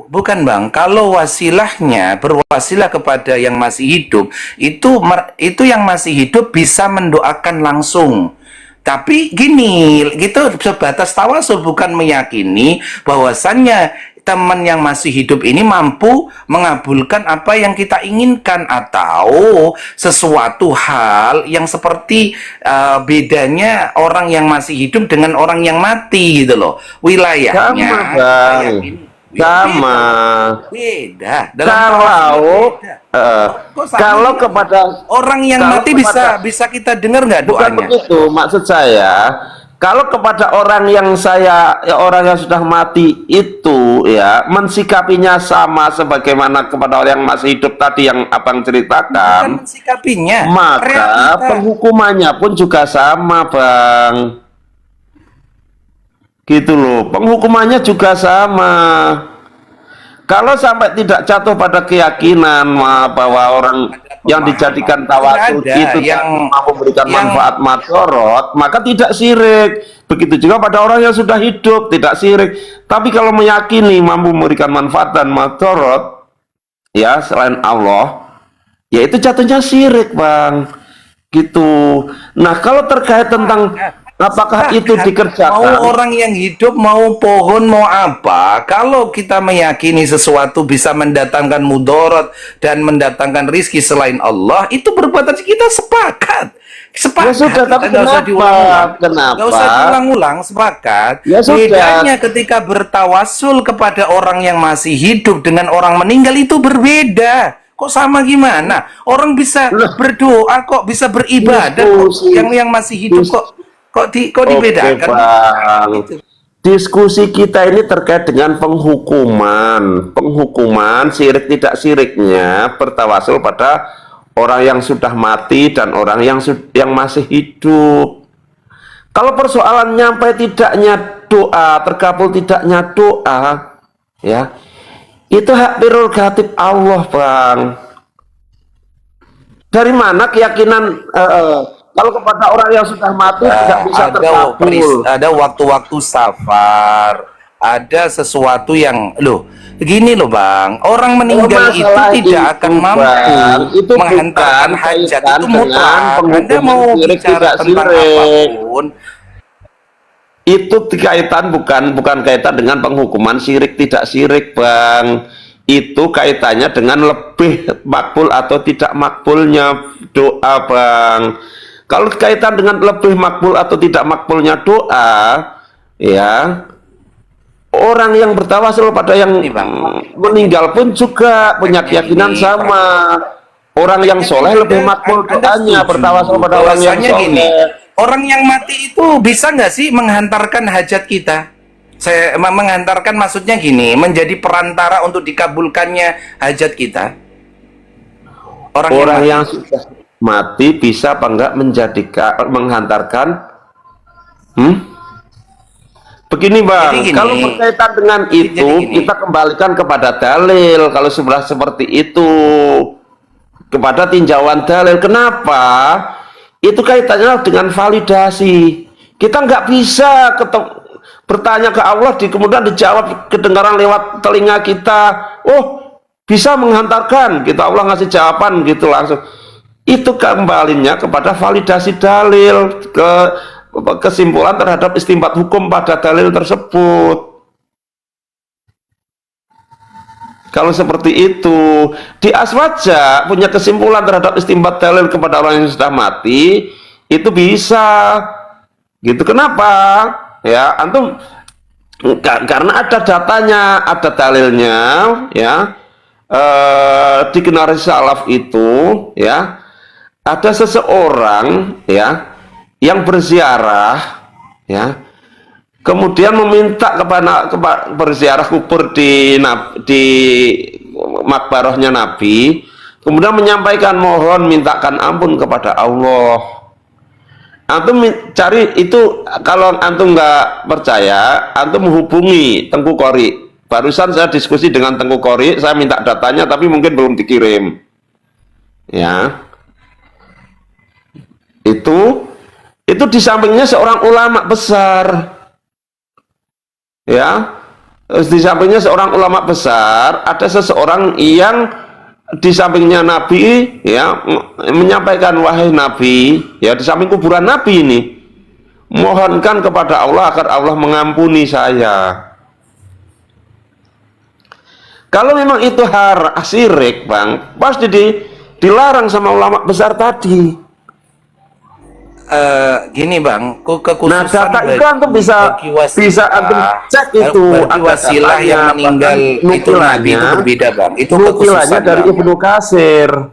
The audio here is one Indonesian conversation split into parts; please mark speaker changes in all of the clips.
Speaker 1: Bukan Bang, kalau wasilahnya berwasilah kepada yang masih hidup, itu yang masih hidup bisa mendoakan langsung. Tapi gini, gitu sebatas tawasul, bukan meyakini bahwasannya teman yang masih hidup ini mampu mengabulkan apa yang kita inginkan, atau sesuatu hal yang seperti bedanya orang yang masih hidup dengan orang yang mati gitu loh. Wilayahnya
Speaker 2: Sama
Speaker 1: kita
Speaker 2: Bang,
Speaker 1: yakini beda
Speaker 2: sama.
Speaker 1: loh, beda dalam tawasul itu
Speaker 2: Kalau
Speaker 1: beda.
Speaker 2: eh,
Speaker 1: Kok sama
Speaker 2: kalau
Speaker 1: sih Bang?
Speaker 2: kepada
Speaker 1: Orang yang
Speaker 2: kalau
Speaker 1: mati
Speaker 2: kepada
Speaker 1: bisa bisa kita dengar nggak
Speaker 2: bukan
Speaker 1: doanya?
Speaker 2: begitu maksud saya. Kalau kepada orang yang orang yang sudah mati itu ya mensikapinya sama sebagaimana kepada orang yang masih hidup tadi yang abang
Speaker 1: Bukan
Speaker 2: ceritakan,
Speaker 1: mensikapinya,
Speaker 2: maka
Speaker 1: realita.
Speaker 2: penghukumannya pun juga sama bang, gitu loh. Penghukumannya juga sama. Kalau sampai tidak jatuh pada keyakinan bahwa orang
Speaker 1: Ada
Speaker 2: yang
Speaker 1: pemahaman,
Speaker 2: dijadikan
Speaker 1: kan
Speaker 2: tawasul
Speaker 1: ada
Speaker 2: itu
Speaker 1: yang
Speaker 2: mampu memberikan
Speaker 1: yang
Speaker 2: manfaat madorot, maka tidak syirik. Begitu juga pada orang yang sudah hidup, tidak syirik. Tapi kalau meyakini mampu memberikan manfaat dan madorot, ya selain Allah, ya itu jatuhnya syirik, bang. Gitu. Nah, kalau terkait tentang apakah itu
Speaker 1: sepakat. Mau
Speaker 2: dikerjakan,
Speaker 1: orang yang hidup, mau pohon, mau apa, kalau kita meyakini sesuatu bisa mendatangkan mudorot dan mendatangkan rizki selain Allah, itu perbuatan kita sepakat.
Speaker 2: ya sudah.
Speaker 1: Sepakat, kita
Speaker 2: Tapi
Speaker 1: nggak usah
Speaker 2: kenapa?
Speaker 1: diulang-ulang. Nggak
Speaker 2: Kenapa?
Speaker 1: usah diulang-ulang, sepakat.
Speaker 2: Ya sudah.
Speaker 1: Bedanya ketika bertawasul kepada orang yang masih hidup dengan orang meninggal itu berbeda. Kok sama gimana? Orang bisa
Speaker 2: Loh,
Speaker 1: berdoa kok, bisa beribadah kok,
Speaker 2: diskusi
Speaker 1: yang masih hidup
Speaker 2: dis
Speaker 1: kok
Speaker 2: oke
Speaker 1: dibedakan?
Speaker 2: bang,
Speaker 1: Gitu.
Speaker 2: diskusi kita ini terkait dengan penghukuman syirik tidak syiriknya bertawasul pada orang yang sudah mati dan orang yang masih hidup. Kalau persoalan nyampai tidaknya doa, terkabul tidaknya doa, ya itu hak prerogatif Allah bang. Dari mana keyakinan kalau kepada orang yang sudah mati tidak bisa terkabul?
Speaker 1: Ada waktu-waktu safar, ada sesuatu yang loh, begini loh Bang, orang
Speaker 2: Kalau
Speaker 1: meninggal itu
Speaker 2: masalah
Speaker 1: tidak
Speaker 2: itu
Speaker 1: akan mampu
Speaker 2: bang, itu bukan
Speaker 1: menghantarkan hajat,
Speaker 2: kaitan
Speaker 1: itu
Speaker 2: dengan
Speaker 1: mutlak. Anda
Speaker 2: penghukuman
Speaker 1: mau
Speaker 2: syirik
Speaker 1: bicara
Speaker 2: tidak
Speaker 1: tentang
Speaker 2: syirik.
Speaker 1: apapun,
Speaker 2: Itu kaitan bukan kaitan dengan penghukuman syirik tidak syirik bang. Itu kaitannya dengan lebih makbul atau tidak makbulnya doa bang. Kalau kaitan dengan lebih makbul atau tidak makbulnya doa, ya orang yang bertawasul pada yang
Speaker 1: nih Bang,
Speaker 2: meninggal pun juga punya
Speaker 1: prakteknya
Speaker 2: keyakinan
Speaker 1: gini,
Speaker 2: sama. Orang yang
Speaker 1: prakteknya kan
Speaker 2: soleh lebih makbul
Speaker 1: Anda
Speaker 2: doanya
Speaker 1: setuju
Speaker 2: bertawasul pada orang yang
Speaker 1: bahwasanya gini,
Speaker 2: soleh.
Speaker 1: orang yang mati itu bisa nggak sih menghantarkan hajat kita? Saya menghantarkan maksudnya gini, menjadi perantara untuk dikabulkannya hajat kita. Orang yang
Speaker 2: Orang
Speaker 1: mati.
Speaker 2: yang sudah mati bisa apa enggak menghantarkan? Begini
Speaker 1: Jadi
Speaker 2: bang,
Speaker 1: gini,
Speaker 2: kalau berkaitan dengan
Speaker 1: jadi
Speaker 2: itu
Speaker 1: gini.
Speaker 2: kita kembalikan kepada dalil. Kalau sudah seperti itu, kepada tinjauan dalil. Kenapa? Itu kaitannya dengan validasi. Kita nggak bisa bertanya ke Allah, kemudian dijawab kedengaran lewat telinga kita. Oh, bisa menghantarkan, gitu. Allah ngasih jawaban gitu langsung. Itu kembalinya kepada validasi dalil, kesimpulan terhadap istinbat hukum pada dalil tersebut. Kalau seperti itu, di aswaja punya kesimpulan terhadap istinbat dalil kepada orang yang sudah mati, itu bisa. Gitu. Kenapa? Ya, antum karena ada datanya, ada dalilnya, ya. Di generasi salaf itu, ya, ada seseorang, ya, yang berziarah, ya, kemudian meminta kepada berziarah kubur di makbarahnya Nabi, kemudian menyampaikan mohon mintakan ampun kepada Allah. Antum cari itu, kalau antum nggak percaya, antum menghubungi Tengku Qori. Barusan saya diskusi dengan Tengku Qori, saya minta datanya tapi mungkin belum dikirim. Ya, itu di sampingnya seorang ulama besar. Ya, Terus di sampingnya seorang ulama besar, ada seseorang yang di sampingnya Nabi, ya, menyampaikan, wahai Nabi, ya, di samping kuburan Nabi ini, mohonkan kepada Allah agar Allah mengampuni saya. Kalau memang itu syirik, Bang, pasti dilarang sama ulama besar tadi.
Speaker 1: Gini Bang,
Speaker 2: Nah,
Speaker 1: kekhususan
Speaker 2: data itu antum bisa antum cek itu,
Speaker 1: bagi wasilah yang meninggal itu Nabi itu berbeda Bang. Itu kekhususan
Speaker 2: dari Ibnu Katsir.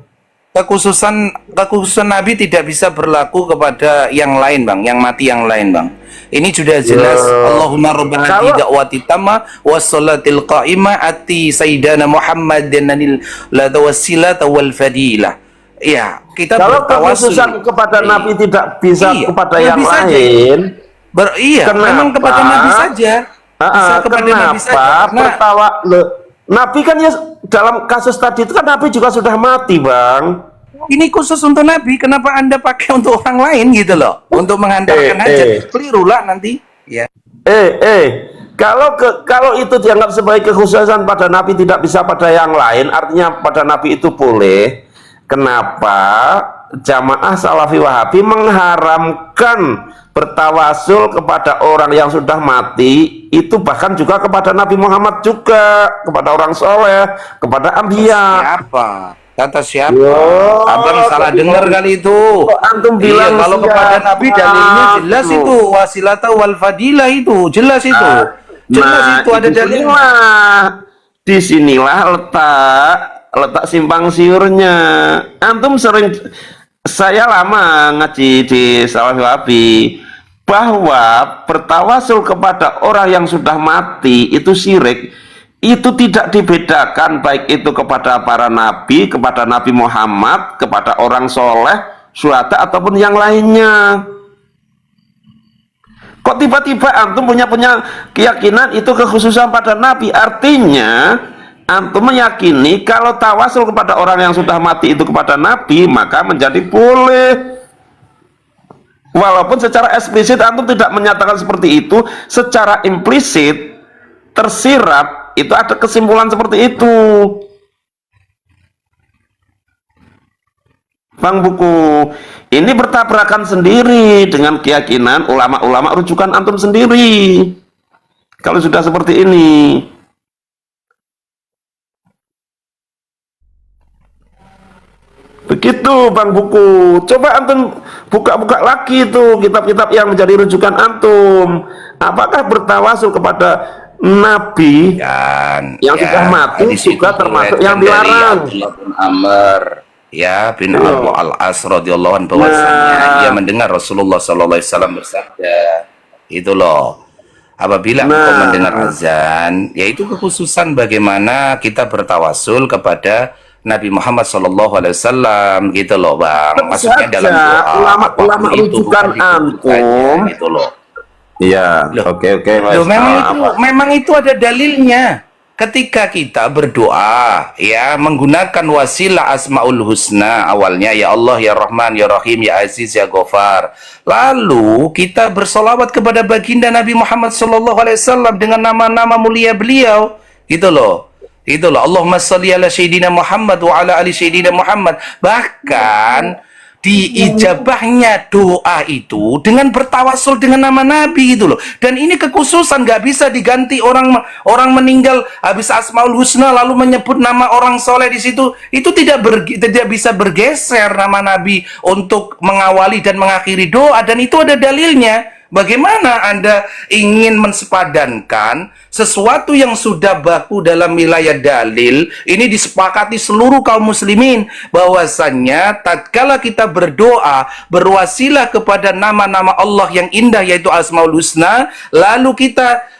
Speaker 1: Kekhususan Nabi tidak bisa berlaku kepada yang lain Bang, yang mati yang lain Bang. Ini sudah jelas. Allahumma rabbana hadhihi da'wati tamma wassalatil qa'imah ati sayyidina Muhammadin la tawassilata wal fadilah. Iya, kita
Speaker 2: kalau
Speaker 1: bertawasul
Speaker 2: kekhususan kepada Nabi tidak bisa kepada yang
Speaker 1: Nabi
Speaker 2: lain.
Speaker 1: Memang kepada Nabi saja. Bisa kepada Nabi saja.
Speaker 2: Nabi kan ya dalam kasus tadi itu kan Nabi juga sudah mati, Bang.
Speaker 1: Ini khusus untuk Nabi, kenapa Anda pakai untuk orang lain gitu loh? Untuk mengandalkan aja. Kelirulah nanti. Ya.
Speaker 2: Kalau itu dianggap sebagai kekhususan pada Nabi tidak bisa pada yang lain, artinya pada Nabi itu boleh. Kenapa jamaah Salafi Wahabi mengharamkan bertawasul kepada orang yang sudah mati, itu bahkan juga kepada Nabi Muhammad juga, kepada orang soleh, kepada Anbiya.
Speaker 1: Siapa? Kata siapa? Abang salah dengar kali itu.
Speaker 2: Antum bilang
Speaker 1: kalau kepada Nabi dalilnya jelas itu, wasilata wal fadilah itu jelas itu. Jelas itu ada dalilnya.
Speaker 2: Disinilah letak simpang siurnya. Antum sering, saya lama ngaji di Salafi Wahabi, bahwa bertawasul kepada orang yang sudah mati itu syirik. Itu tidak dibedakan baik itu kepada para nabi, kepada Nabi Muhammad, kepada orang soleh, syuhada ataupun yang lainnya. Kok tiba-tiba antum punya keyakinan itu kekhususan pada Nabi? Artinya antum meyakini kalau tawasul kepada orang yang sudah mati itu kepada Nabi, maka menjadi boleh. Walaupun secara eksplisit antum tidak menyatakan seperti itu, secara implisit tersirat itu ada kesimpulan seperti itu. Bang Buku, ini bertabrakan sendiri dengan keyakinan ulama-ulama rujukan antum sendiri. Kalau sudah seperti ini, begitu Bang Buku. Coba antum buka-buka lagi itu kitab-kitab yang menjadi rujukan antum. Apakah bertawasul kepada Nabi yang sudah mati juga termasuk yang dilarang?
Speaker 1: Bin Amr bin Al-As radhiyallahu anhu bahwasanya ia mendengar Rasulullah sallallahu alaihi wasallam bersabda, itu loh, apabila engkau mendengar azan, yaitu kekhususan bagaimana kita bertawasul kepada Nabi Muhammad sallallahu alaihi wasallam gitu loh Bang. Maksudnya dalam doa
Speaker 2: ulama rujukan antum
Speaker 1: gitu loh.
Speaker 2: Iya, oke.
Speaker 1: Memang itu ada dalilnya. Ketika kita berdoa, ya, menggunakan wasilah Asmaul Husna, awalnya ya Allah, ya Rahman, ya Rahim, ya Aziz, ya Ghafar. Lalu kita bersolawat kepada baginda Nabi Muhammad SAW dengan nama-nama mulia beliau, gitu loh. Allahumma salli ala Sayyidina Muhammad wa ala ali Sayyidina Muhammad. Bahkan diijabahnya doa itu dengan bertawasul dengan nama Nabi gitu loh. Dan ini kekhususan, nggak bisa diganti. Orang meninggal habis Asmaul Husna lalu menyebut nama orang soleh di situ, itu tidak bisa bergeser nama Nabi untuk mengawali dan mengakhiri doa, dan itu ada dalilnya. Bagaimana Anda ingin mensepadankan sesuatu yang sudah baku dalam wilayah dalil, ini disepakati seluruh kaum muslimin, bahwasannya tatkala kita berdoa berwasilah kepada nama-nama Allah yang indah yaitu Asmaul Husna, lalu kita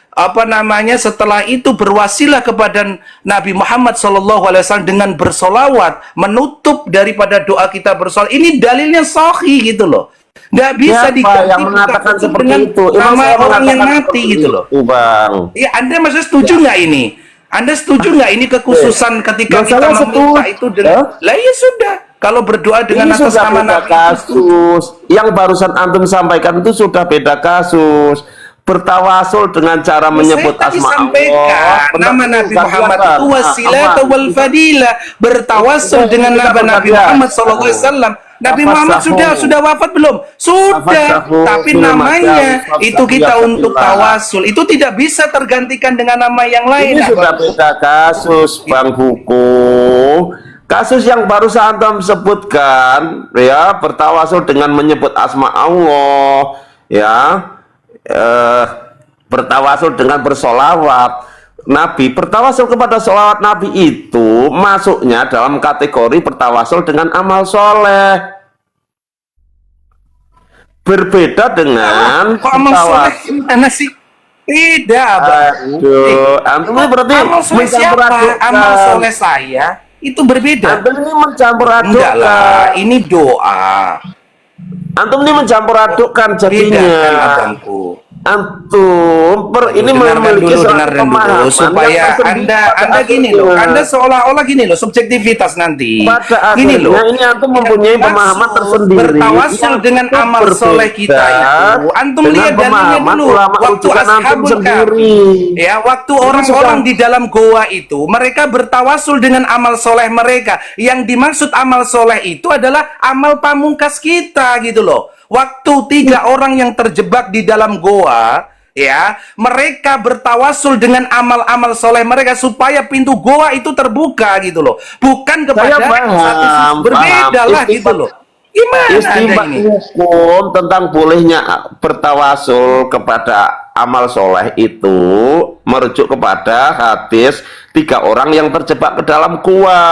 Speaker 1: setelah itu berwasilah kepada Nabi Muhammad SAW dengan bersolawat, menutup daripada doa kita bersolawat, ini dalilnya sahih gitu loh. Nggak bisa diganti
Speaker 2: yang mengatakan seperti itu
Speaker 1: nama orang yang mati gitu loh.
Speaker 2: Bang.
Speaker 1: Ya, Anda maksudnya setuju nggak ini? Anda setuju nggak ini kekhususan ketika kita meminta itu dengan? Lah ya sudah. Kalau berdoa dengan atas nama Nabi,
Speaker 2: kasus yang barusan antum sampaikan itu sudah beda kasus. bertawasul dengan cara menyebut
Speaker 1: Saya tadi
Speaker 2: asma
Speaker 1: sampaikan
Speaker 2: Allah.
Speaker 1: nama Nabi Muhammad
Speaker 2: Silakan.
Speaker 1: itu wasilah wal fadilah, bertawasul dengan nama Nabi Muhammad SAW. Nabi Muhammad sudah wafat belum? Sudah. Tapi namanya itu kita untuk tawasul. Itu tidak bisa tergantikan dengan nama yang lain.
Speaker 2: Ini sudah beda kasus, Bang Buku. Kasus yang baru antum sebutkan, ya, bertawasul dengan menyebut asma Allah, ya, bertawasul dengan bersolawat Nabi. Bertawasul kepada solawat Nabi itu masuknya dalam kategori bertawasul dengan amal soleh. Berbeda dengan
Speaker 1: kok amal soleh gimana sih? Beda, Bang.
Speaker 2: Aduh, antum ini berarti
Speaker 1: Amal soleh siapa? Amal soleh saya itu berbeda.
Speaker 2: Antum ini mencampur
Speaker 1: Enggak lah,
Speaker 2: adukkan.
Speaker 1: ini doa.
Speaker 2: Antum ini mencampur adukkan
Speaker 1: Beda kan,
Speaker 2: jadinya.
Speaker 1: abangku.
Speaker 2: Antum ini memiliki
Speaker 1: dengarkan dulu supaya anda gini loh, anda seolah-olah gini loh, subjektivitas nanti.
Speaker 2: Pada
Speaker 1: Gini loh,
Speaker 2: akhirnya ini antum mempunyai pemahaman tersendiri.
Speaker 1: bertawasul dengan amal soleh kita itu. Antum lihat dalilnya dulu. Waktu ashabul kahfi, ya, waktu orang-orang di dalam goa itu, mereka bertawasul dengan amal soleh mereka. Yang dimaksud amal soleh itu adalah amal pamungkas kita gitu loh. Waktu 3 orang yang terjebak di dalam goa, ya, mereka bertawasul dengan amal-amal soleh mereka supaya pintu goa itu terbuka gitu loh. Bukan kepada berbeda lah gitu loh. Gimana
Speaker 2: Istimewa
Speaker 1: ini?
Speaker 2: hukum tentang bolehnya bertawasul kepada amal soleh itu merujuk kepada hadis 3 orang yang terjebak ke dalam gua.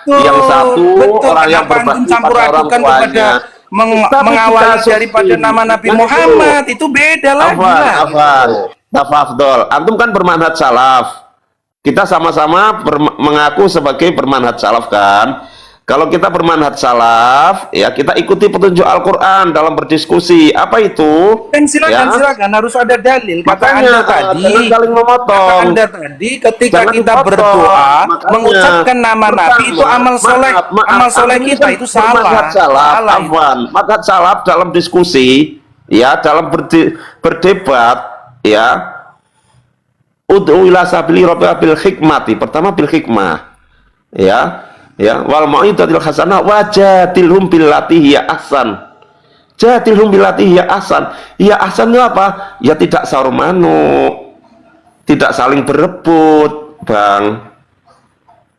Speaker 2: Yang satu orang yang berbakti pada orang tuanya.
Speaker 1: Mengawali daripada nama Nabi Muhammad itu beda lagi lah.
Speaker 2: Afdol, antum kan bermanhaj salaf. Kita sama-sama mengaku sebagai bermanhaj salaf kan. Kalau kita bermanhaj salaf, ya kita ikuti petunjuk Al-Quran dalam berdiskusi. Apa itu?
Speaker 1: Silakan, silakan. Harus ada dalil. Kata Anda tadi, ketika kita berdoa, mengucapkan nama Nabi itu amal soleh. Amal soleh kita itu salah.
Speaker 2: Madhab salaf dalam diskusi, ya, dalam berdebat, ya. Ud'u ila sabili rabbika bil hikmati. Pertama bil hikmah, ya. Ya, wal mau'izatil hasanah wajadilhum billati hiya ahsan. Jadilhum billati hiya ahsan. Ya ahsan itu apa? Ya tidak saur manuk, tidak saling berebut, Bang.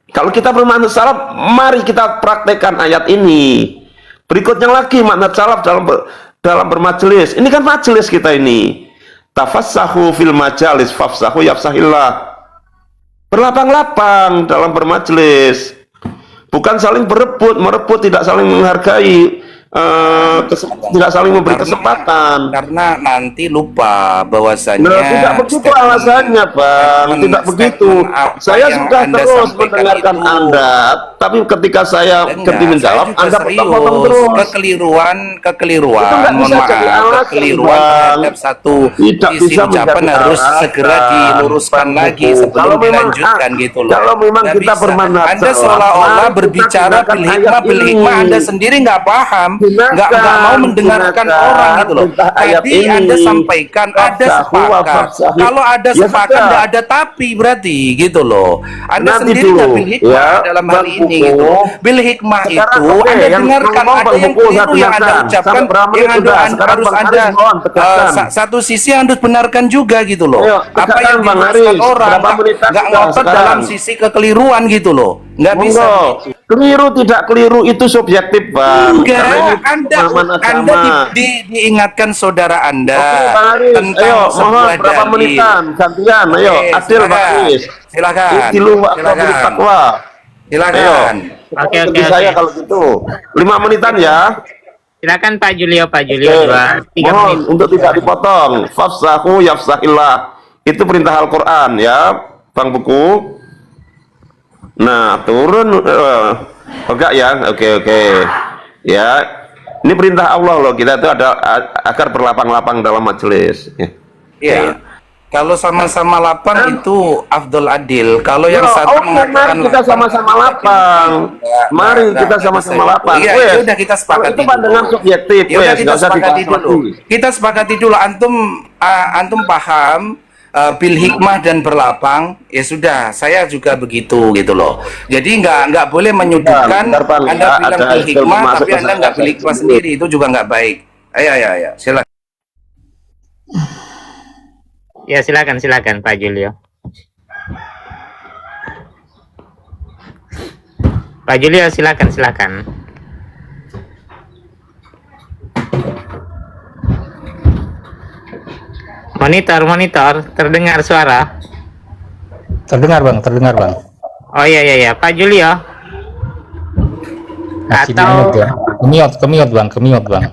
Speaker 2: Kalau kita bermanhaj salaf, mari kita praktekkan ayat ini. Berikutnya lagi manhaj salaf dalam bermajelis. Ini kan majelis kita ini. Tafassahu fil majalis fafsahu yafsahillah. Berlapang-lapang dalam bermajelis. Bukan saling berebut, merebut, tidak saling menghargai, tidak saling memberi kesempatan.
Speaker 1: Karena nanti lupa bahwasanya.
Speaker 2: Tidak begitu alasannya, Bang. Tidak begitu. Saya sudah terus mendengarkan Anda, tapi ketika saya menjawab, Anda potong-potong terus.
Speaker 1: Kekeliruan, mohon maaf, kekeliruan terhadap satu isi ucapan harus segera diluruskan lagi sebelum dilanjutkan gitu loh.
Speaker 2: Kalau memang kita bermanhaj,
Speaker 1: Anda seolah-olah berbicara bil hikmah, Anda sendiri nggak paham, nggak mau mendengarkan orang gitu loh. Tadi Anda sampaikan ada sepakat. Kalau ada sepakat, nggak ada tapi berarti gitu loh. Anda sendiri nggak bil hikmah dalam hal ini gitu. Bil hikmah itu Anda dengarkan, ada yang keliru yang Anda ucapkan, yang harus Anda satu sisi harus benarkan juga gitu loh. Apa yang dimaksud orang nggak ngotot dalam sisi kekeliruan gitu loh. Nggak bisa.
Speaker 2: Keliru tidak keliru itu subjektif, Bang.
Speaker 1: Enggak, Anda diingatkan saudara Anda tentang sebuah
Speaker 2: berapa menitan gantian, ayo adil Bakis.
Speaker 1: Silakan.
Speaker 2: Silakan.
Speaker 3: Oke.
Speaker 2: Saya kalau gitu 5 menitan ya.
Speaker 3: Silakan Pak Julio 3
Speaker 2: Mohon
Speaker 3: menit.
Speaker 2: untuk tidak dipotong. Fafsahu yafsahillah. Itu perintah Al-Qur'an ya, Bang Buku. Nah, turun enggak ya? Oke. Ya. Ini perintah Allah loh, kita itu ada agar berlapang-lapang dalam majelis.
Speaker 1: Iya. Kalau sama-sama lapang itu afdol adil. Kalau yang satu
Speaker 2: Oke, mari kita sama-sama lapang. Mari kita sama-sama lapang.
Speaker 1: Iya,
Speaker 2: Wes,
Speaker 1: ya udah kita
Speaker 2: kalau
Speaker 1: sepakati
Speaker 2: itu pandangan
Speaker 1: dulu.
Speaker 2: subjektif.
Speaker 1: Ya udah
Speaker 2: Wes,
Speaker 1: kita
Speaker 2: nggak usah
Speaker 1: sepakati
Speaker 2: dibahas
Speaker 1: dulu.
Speaker 2: lagi.
Speaker 1: Kita sepakati dulu. Antum paham bil hikmah dan berlapang. Ya sudah, saya juga begitu gitu loh. Jadi nggak boleh menyudutkan.
Speaker 2: Bentar, Bang.
Speaker 1: Anda
Speaker 2: Ya,
Speaker 1: bilang
Speaker 2: ada
Speaker 1: bil hikmah,
Speaker 2: masuk
Speaker 1: tapi
Speaker 2: ke
Speaker 1: Anda
Speaker 2: saya.
Speaker 1: nggak bil hikmah sendiri. Itu juga nggak baik. Ayo, silakan.
Speaker 3: Ya silakan Pak Julio. Pak Julio silakan. Monitor, terdengar suara?
Speaker 4: Terdengar bang.
Speaker 3: Oh iya, Pak Julio.
Speaker 4: Masih
Speaker 3: Atau
Speaker 4: ya. Kemiot bang.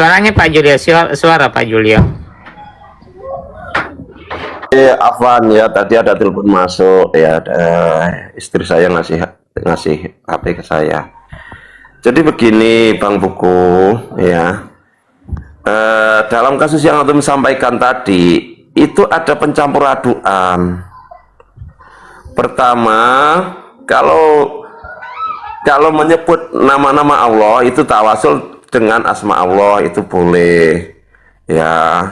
Speaker 3: suaranya Pak Julio, suara Pak Julio.
Speaker 2: Afwan ya, tadi ada telepon masuk ya, istri saya ngasih HP ke saya. Jadi begini Bang Buku ya, dalam kasus yang antum sampaikan tadi itu ada pencampur aduan. Pertama, kalau menyebut nama-nama Allah itu tawasul dengan asma Allah itu boleh ya.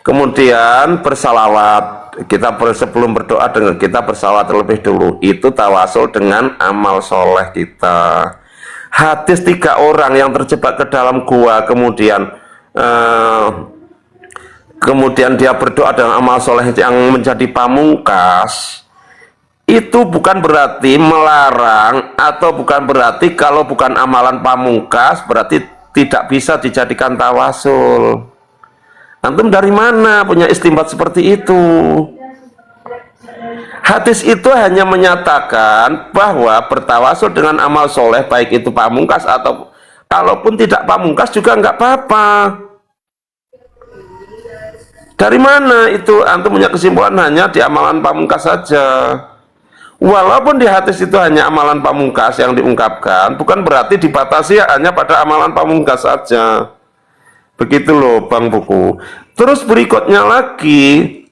Speaker 2: Kemudian bersalawat, sebelum berdoa dengan kita bersalawat terlebih dulu, itu tawasul dengan amal soleh kita. Hadis 3 orang yang terjebak ke dalam gua, kemudian dia berdoa dengan amal soleh yang menjadi pamungkas, itu bukan berarti melarang, atau bukan berarti kalau bukan amalan pamungkas berarti tidak bisa dijadikan tawasul. Antum dari mana punya istinbat seperti itu? Hadis itu hanya menyatakan bahwa bertawasul dengan amal soleh, baik itu pamungkas atau kalaupun tidak pamungkas juga nggak apa-apa. Dari mana itu antum punya kesimpulan hanya di amalan pamungkas saja? Walaupun di hadis itu hanya amalan pamungkas yang diungkapkan, bukan berarti dibatasi hanya pada amalan pamungkas saja. Begitu loh Bang Buku. Terus berikutnya lagi,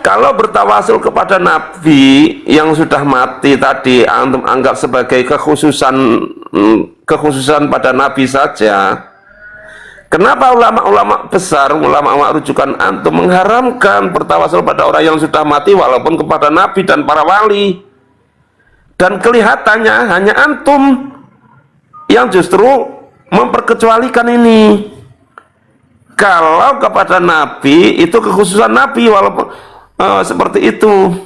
Speaker 2: kalau bertawasul kepada Nabi yang sudah mati tadi antum anggap sebagai kekhususan pada Nabi saja. Kenapa ulama-ulama besar, ulama-ulama rujukan antum mengharamkan bertawasul pada orang yang sudah mati walaupun kepada Nabi dan para wali? Dan kelihatannya hanya antum yang justru memperkecualikan ini. Kalau kepada Nabi itu kekhususan Nabi walaupun seperti itu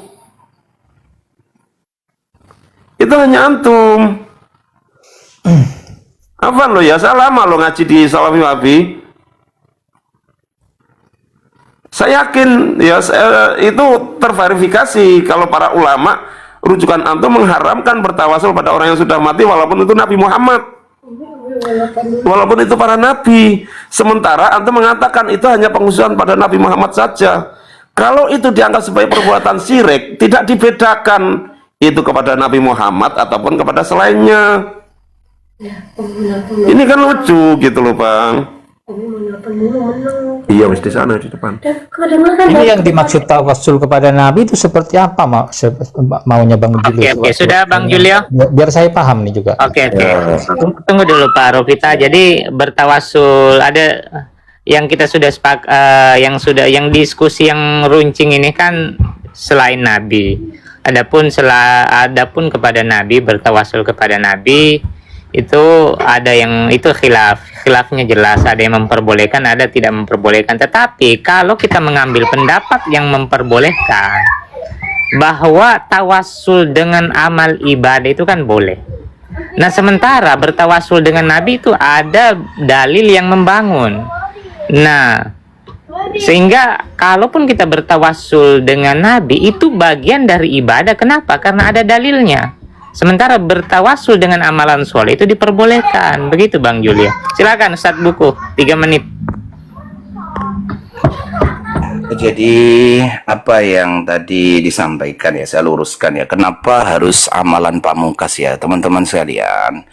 Speaker 2: hanya antum. Apa lo ya, saya lama lo ngaji di Salafi Wahabi. Saya yakin ya itu terverifikasi kalau para ulama rujukan antum mengharamkan bertawasul pada orang yang sudah mati walaupun itu Nabi Muhammad, walaupun itu para nabi. Sementara antum mengatakan itu hanya penghususan pada Nabi Muhammad saja. Kalau itu dianggap sebagai perbuatan syirik, tidak dibedakan itu kepada Nabi Muhammad ataupun kepada selainnya. Ini kan lucu gitu loh Bang. Iya, mesti di sana di depan.
Speaker 4: Ini yang dimaksud tawasul kepada Nabi itu seperti apa maunya Bang Julio?
Speaker 3: Oke, sudah Bang Julio.
Speaker 4: Biar saya paham nih juga.
Speaker 3: Oke. Tunggu dulu Pak Rofita. Jadi bertawasul ada yang kita sudah yang diskusi yang runcing ini kan selain Nabi. Adapun kepada Nabi, bertawasul kepada Nabi itu ada yang itu khilafnya jelas, ada yang memperbolehkan, ada tidak memperbolehkan. Tetapi kalau kita mengambil pendapat yang memperbolehkan bahwa tawasul dengan amal ibadah itu kan boleh. Nah sementara bertawasul dengan Nabi itu ada dalil yang membangun. Nah sehingga kalaupun kita bertawasul dengan Nabi itu bagian dari ibadah. Kenapa? Karena ada dalilnya. Sementara bertawasul dengan amalan soleh itu diperbolehkan. Begitu Bang Julio. Silakan Ustadz Buku, 3 menit.
Speaker 1: jadi apa yang tadi disampaikan ya, saya luruskan ya. Kenapa harus amalan pamungkas ya, teman-teman sekalian?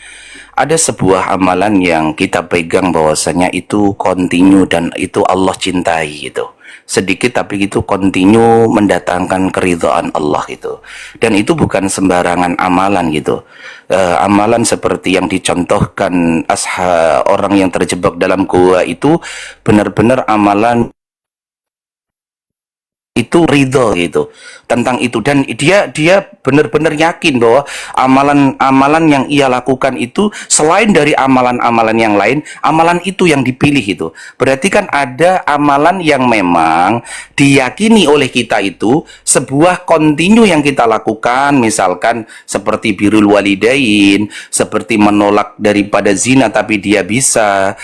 Speaker 1: Ada sebuah amalan yang kita pegang bahwasanya itu kontinu dan itu Allah cintai gitu. Sedikit tapi itu kontinu mendatangkan keridhaan Allah gitu. Dan itu bukan sembarangan amalan gitu. Amalan seperti yang dicontohkan orang yang terjebak dalam gua itu benar-benar amalan itu ridho gitu tentang itu, dan dia benar-benar yakin bahwa amalan-amalan yang ia lakukan itu selain dari amalan-amalan yang lain, amalan itu yang dipilih itu. Berarti kan ada amalan yang memang diyakini oleh kita itu sebuah kontinu yang kita lakukan, misalkan seperti birrul walidain, seperti menolak daripada zina tapi dia bisa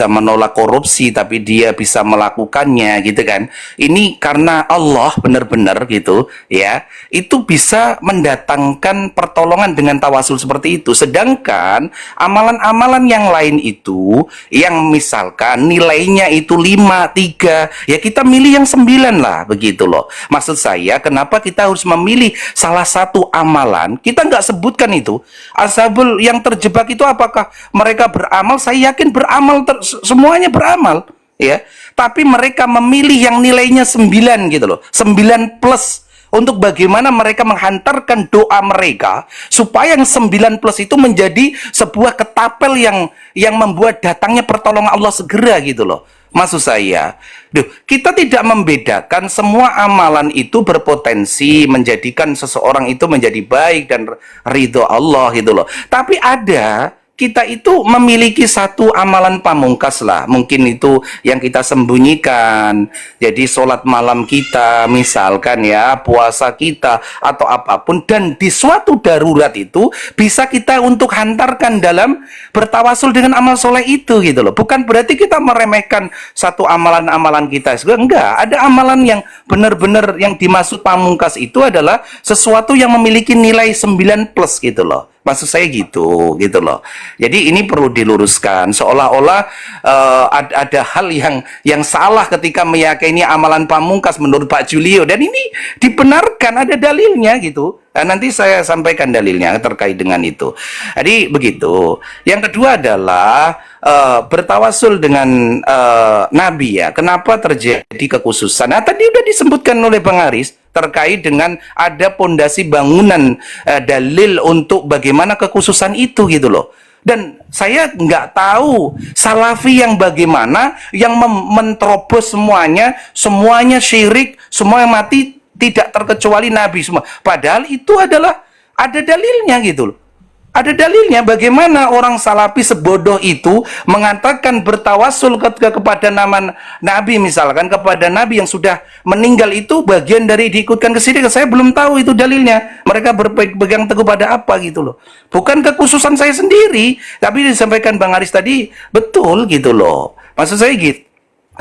Speaker 1: menolak korupsi tapi dia bisa melakukannya gitu kan. Ini karena Allah benar-benar gitu ya, itu bisa mendatangkan pertolongan dengan tawasul seperti itu. Sedangkan amalan-amalan yang lain itu yang misalkan nilainya itu 5, 3, ya kita milih yang 9 lah begitu loh. Maksud saya kenapa kita harus memilih salah satu amalan, kita nggak sebutkan itu. Ashabul yang terjebak itu apakah mereka beramal? Saya yakin beramal, semuanya beramal ya, tapi mereka memilih yang nilainya 9 gitu loh, 9 plus, untuk bagaimana mereka menghantarkan doa mereka supaya yang 9 plus itu menjadi sebuah ketapel yang membuat datangnya pertolongan Allah segera gitu loh. Maksud saya, kita tidak membedakan, semua amalan itu berpotensi menjadikan seseorang itu menjadi baik dan ridho Allah gitu loh. Tapi ada, kita itu memiliki satu amalan pamungkas lah, mungkin itu yang kita sembunyikan. Jadi sholat malam kita misalkan ya, puasa kita atau apapun, dan di suatu darurat itu bisa kita untuk hantarkan dalam bertawasul dengan amal soleh itu gitu loh. Bukan berarti kita meremehkan satu amalan-amalan kita, enggak. Ada amalan yang benar-benar yang dimaksud pamungkas itu adalah sesuatu yang memiliki nilai 9 plus gitu loh. Maksud saya gitu loh. Jadi ini perlu diluruskan, seolah-olah ada hal yang salah ketika meyakini amalan pamungkas menurut Pak Julio, dan ini dibenarkan, ada dalilnya gitu. Nah, nanti saya sampaikan dalilnya terkait dengan itu. Jadi begitu. Yang kedua adalah bertawasul dengan Nabi ya. Kenapa terjadi kekhususan? Nah, tadi udah disebutkan oleh Bang Aris terkait dengan ada pondasi bangunan dalil untuk bagaimana kekhususan itu gitu loh. Dan saya nggak tahu salafi yang bagaimana yang menerobos semuanya syirik, semua yang mati tidak terkecuali Nabi semua. Padahal itu adalah ada dalilnya gitu loh. Ada dalilnya bagaimana orang salafi sebodoh itu mengatakan bertawasul kepada nama Nabi, misalkan kepada Nabi yang sudah meninggal itu bagian dari diikutkan kesyirikan. Saya belum tahu itu dalilnya. Mereka berpegang teguh pada apa gitu loh. Bukan kekhususan saya sendiri, tapi disampaikan Bang Aris tadi betul gitu loh. Maksud saya gitu.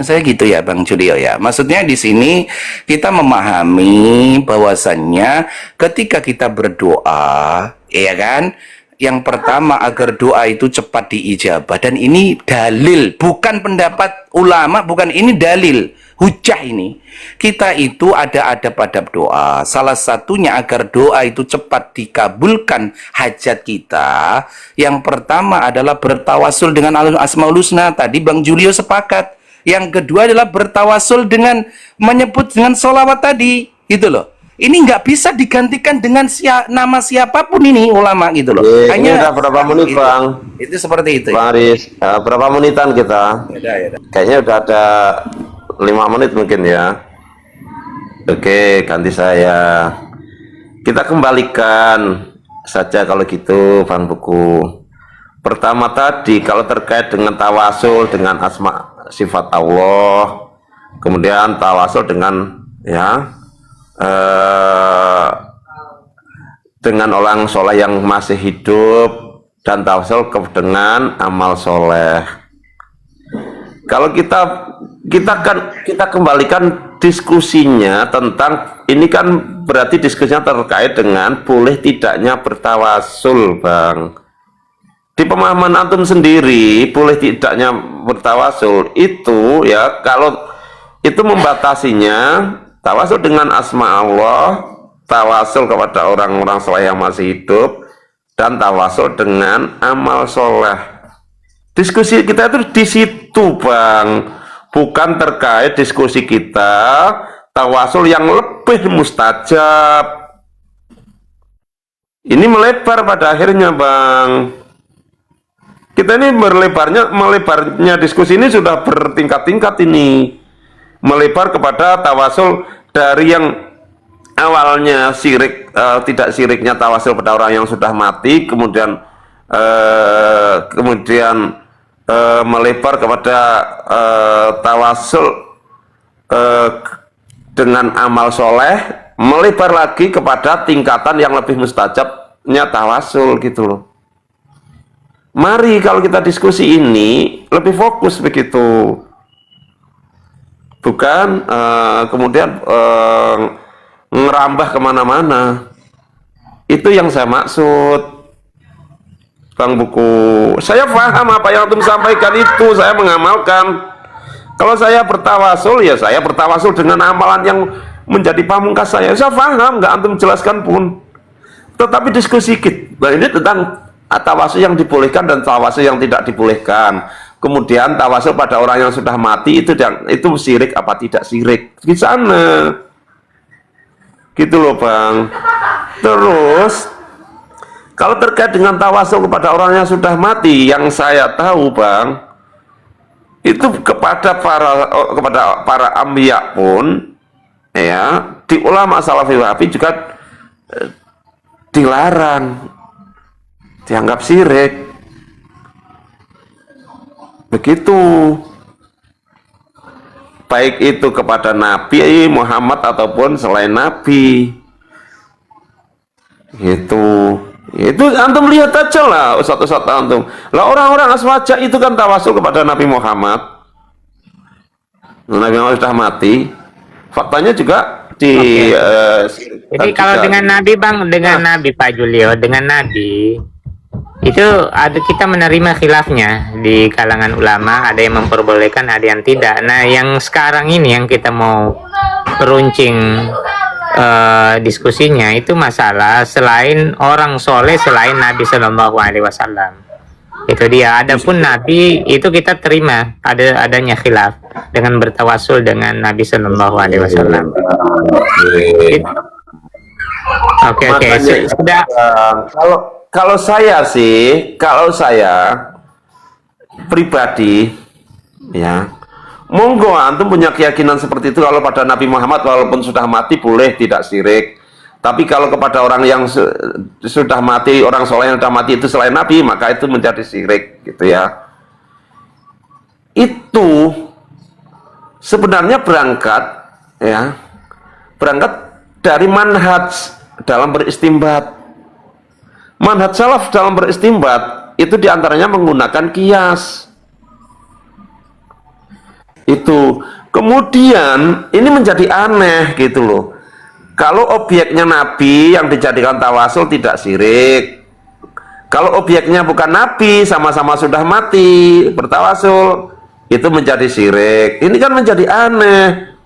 Speaker 1: Saya gitu ya Bang Julio ya. Maksudnya di sini kita memahami bahwasannya ketika kita berdoa, ya kan, yang pertama agar doa itu cepat diijabah, dan ini dalil, bukan pendapat ulama, bukan, ini dalil, hujah ini. Kita itu ada adab-adab doa. Salah satunya agar doa itu cepat dikabulkan hajat kita. Yang pertama adalah bertawasul dengan Asmaul Husna. Tadi Bang Julio sepakat. Yang kedua adalah bertawasul dengan menyebut dengan sholawat tadi, gitu loh. Ini nggak bisa digantikan dengan nama siapapun ini ulama gitu loh.
Speaker 2: Hanya udah berapa menit
Speaker 1: itu,
Speaker 2: Bang?
Speaker 1: Itu seperti itu.
Speaker 2: Bang Aris, berapa menitan kita?
Speaker 1: Ya.
Speaker 2: Kayaknya udah ada 5 menit mungkin ya. Oke, ganti saya. Kita kembalikan saja kalau gitu Bang Buku. Pertama tadi kalau terkait dengan tawasul dengan asma sifat Allah, kemudian tawasul dengan ya dengan orang soleh yang masih hidup, dan tawasul dengan amal soleh. Kalau kita kembalikan diskusinya tentang ini, kan berarti diskusinya terkait dengan boleh tidaknya bertawasul, Bang. Di pemahaman antum sendiri boleh tidaknya bertawasul itu ya, kalau itu membatasinya tawasul dengan asma Allah, tawasul kepada orang-orang soleh yang masih hidup, dan tawasul dengan amal soleh. Diskusi kita itu di situ, Bang, bukan terkait diskusi kita tawasul yang lebih mustajab. Ini melebar pada akhirnya, Bang. Kita ini melebarnya diskusi ini sudah bertingkat-tingkat ini. Melebar kepada tawasul dari yang awalnya syirik, tidak syiriknya tawasul pada orang yang sudah mati, kemudian melebar kepada tawasul dengan amal soleh, melebar lagi kepada tingkatan yang lebih mustajabnya tawasul gitu loh. Mari kalau kita diskusi ini lebih fokus begitu, bukan kemudian ngerambah kemana-mana. Itu yang saya maksud, Bang Buku. Saya paham apa yang antum sampaikan itu, saya mengamalkan. Kalau saya bertawasul, ya saya bertawasul dengan amalan yang menjadi pamungkas saya. Saya paham, nggak antum jelaskan pun. Tetapi diskusi kita ini tentang tawasul yang dibolehkan dan tawasul yang tidak dibolehkan. Kemudian tawasul pada orang yang sudah mati itu syirik apa tidak syirik di sana. Gitu loh, Bang. Terus kalau terkait dengan tawasul kepada orang yang sudah mati, yang saya tahu, Bang, itu kepada para ambiya pun, ya, di ulama salafi wahabi juga dilarang, dianggap syirik. Begitu. Baik itu kepada Nabi Muhammad ataupun selain Nabi. Itu antum lihat aja lah, ustaz-ustaz antum. Lah orang-orang aswaja itu kan tawasul kepada Nabi Muhammad. Nabi Muhammad sudah mati. Faktanya juga di
Speaker 3: Jadi kalau dengan Nabi, Bang, dengan Nabi Pak Julio, dengan Nabi itu kita menerima khilafnya di kalangan ulama, ada yang memperbolehkan, ada yang tidak. Nah, yang sekarang ini yang kita mau peruncing diskusinya itu masalah selain orang soleh selain Nabi Shallallahu Alaihi Wasallam. Itu dia. Adapun Nabi itu kita terima adanya khilaf dengan bertawasul dengan Nabi Shallallahu Alaihi Wasallam. Oke. Sudah.
Speaker 2: Kalau saya pribadi, ya, monggo antum punya keyakinan seperti itu. Kalau pada Nabi Muhammad walaupun sudah mati boleh tidak syirik. Tapi kalau kepada orang yang sudah mati, orang soleh yang sudah mati itu selain Nabi, maka itu menjadi syirik, gitu ya. Itu sebenarnya berangkat dari manhaj dalam beristimbat. Manhaj salaf dalam beristimbat itu diantaranya menggunakan kias. Itu kemudian ini menjadi aneh gitu loh. Kalau obyeknya Nabi yang dijadikan tawasul tidak syirik. Kalau obyeknya bukan Nabi, sama-sama sudah mati bertawasul, itu menjadi syirik. Ini kan menjadi aneh.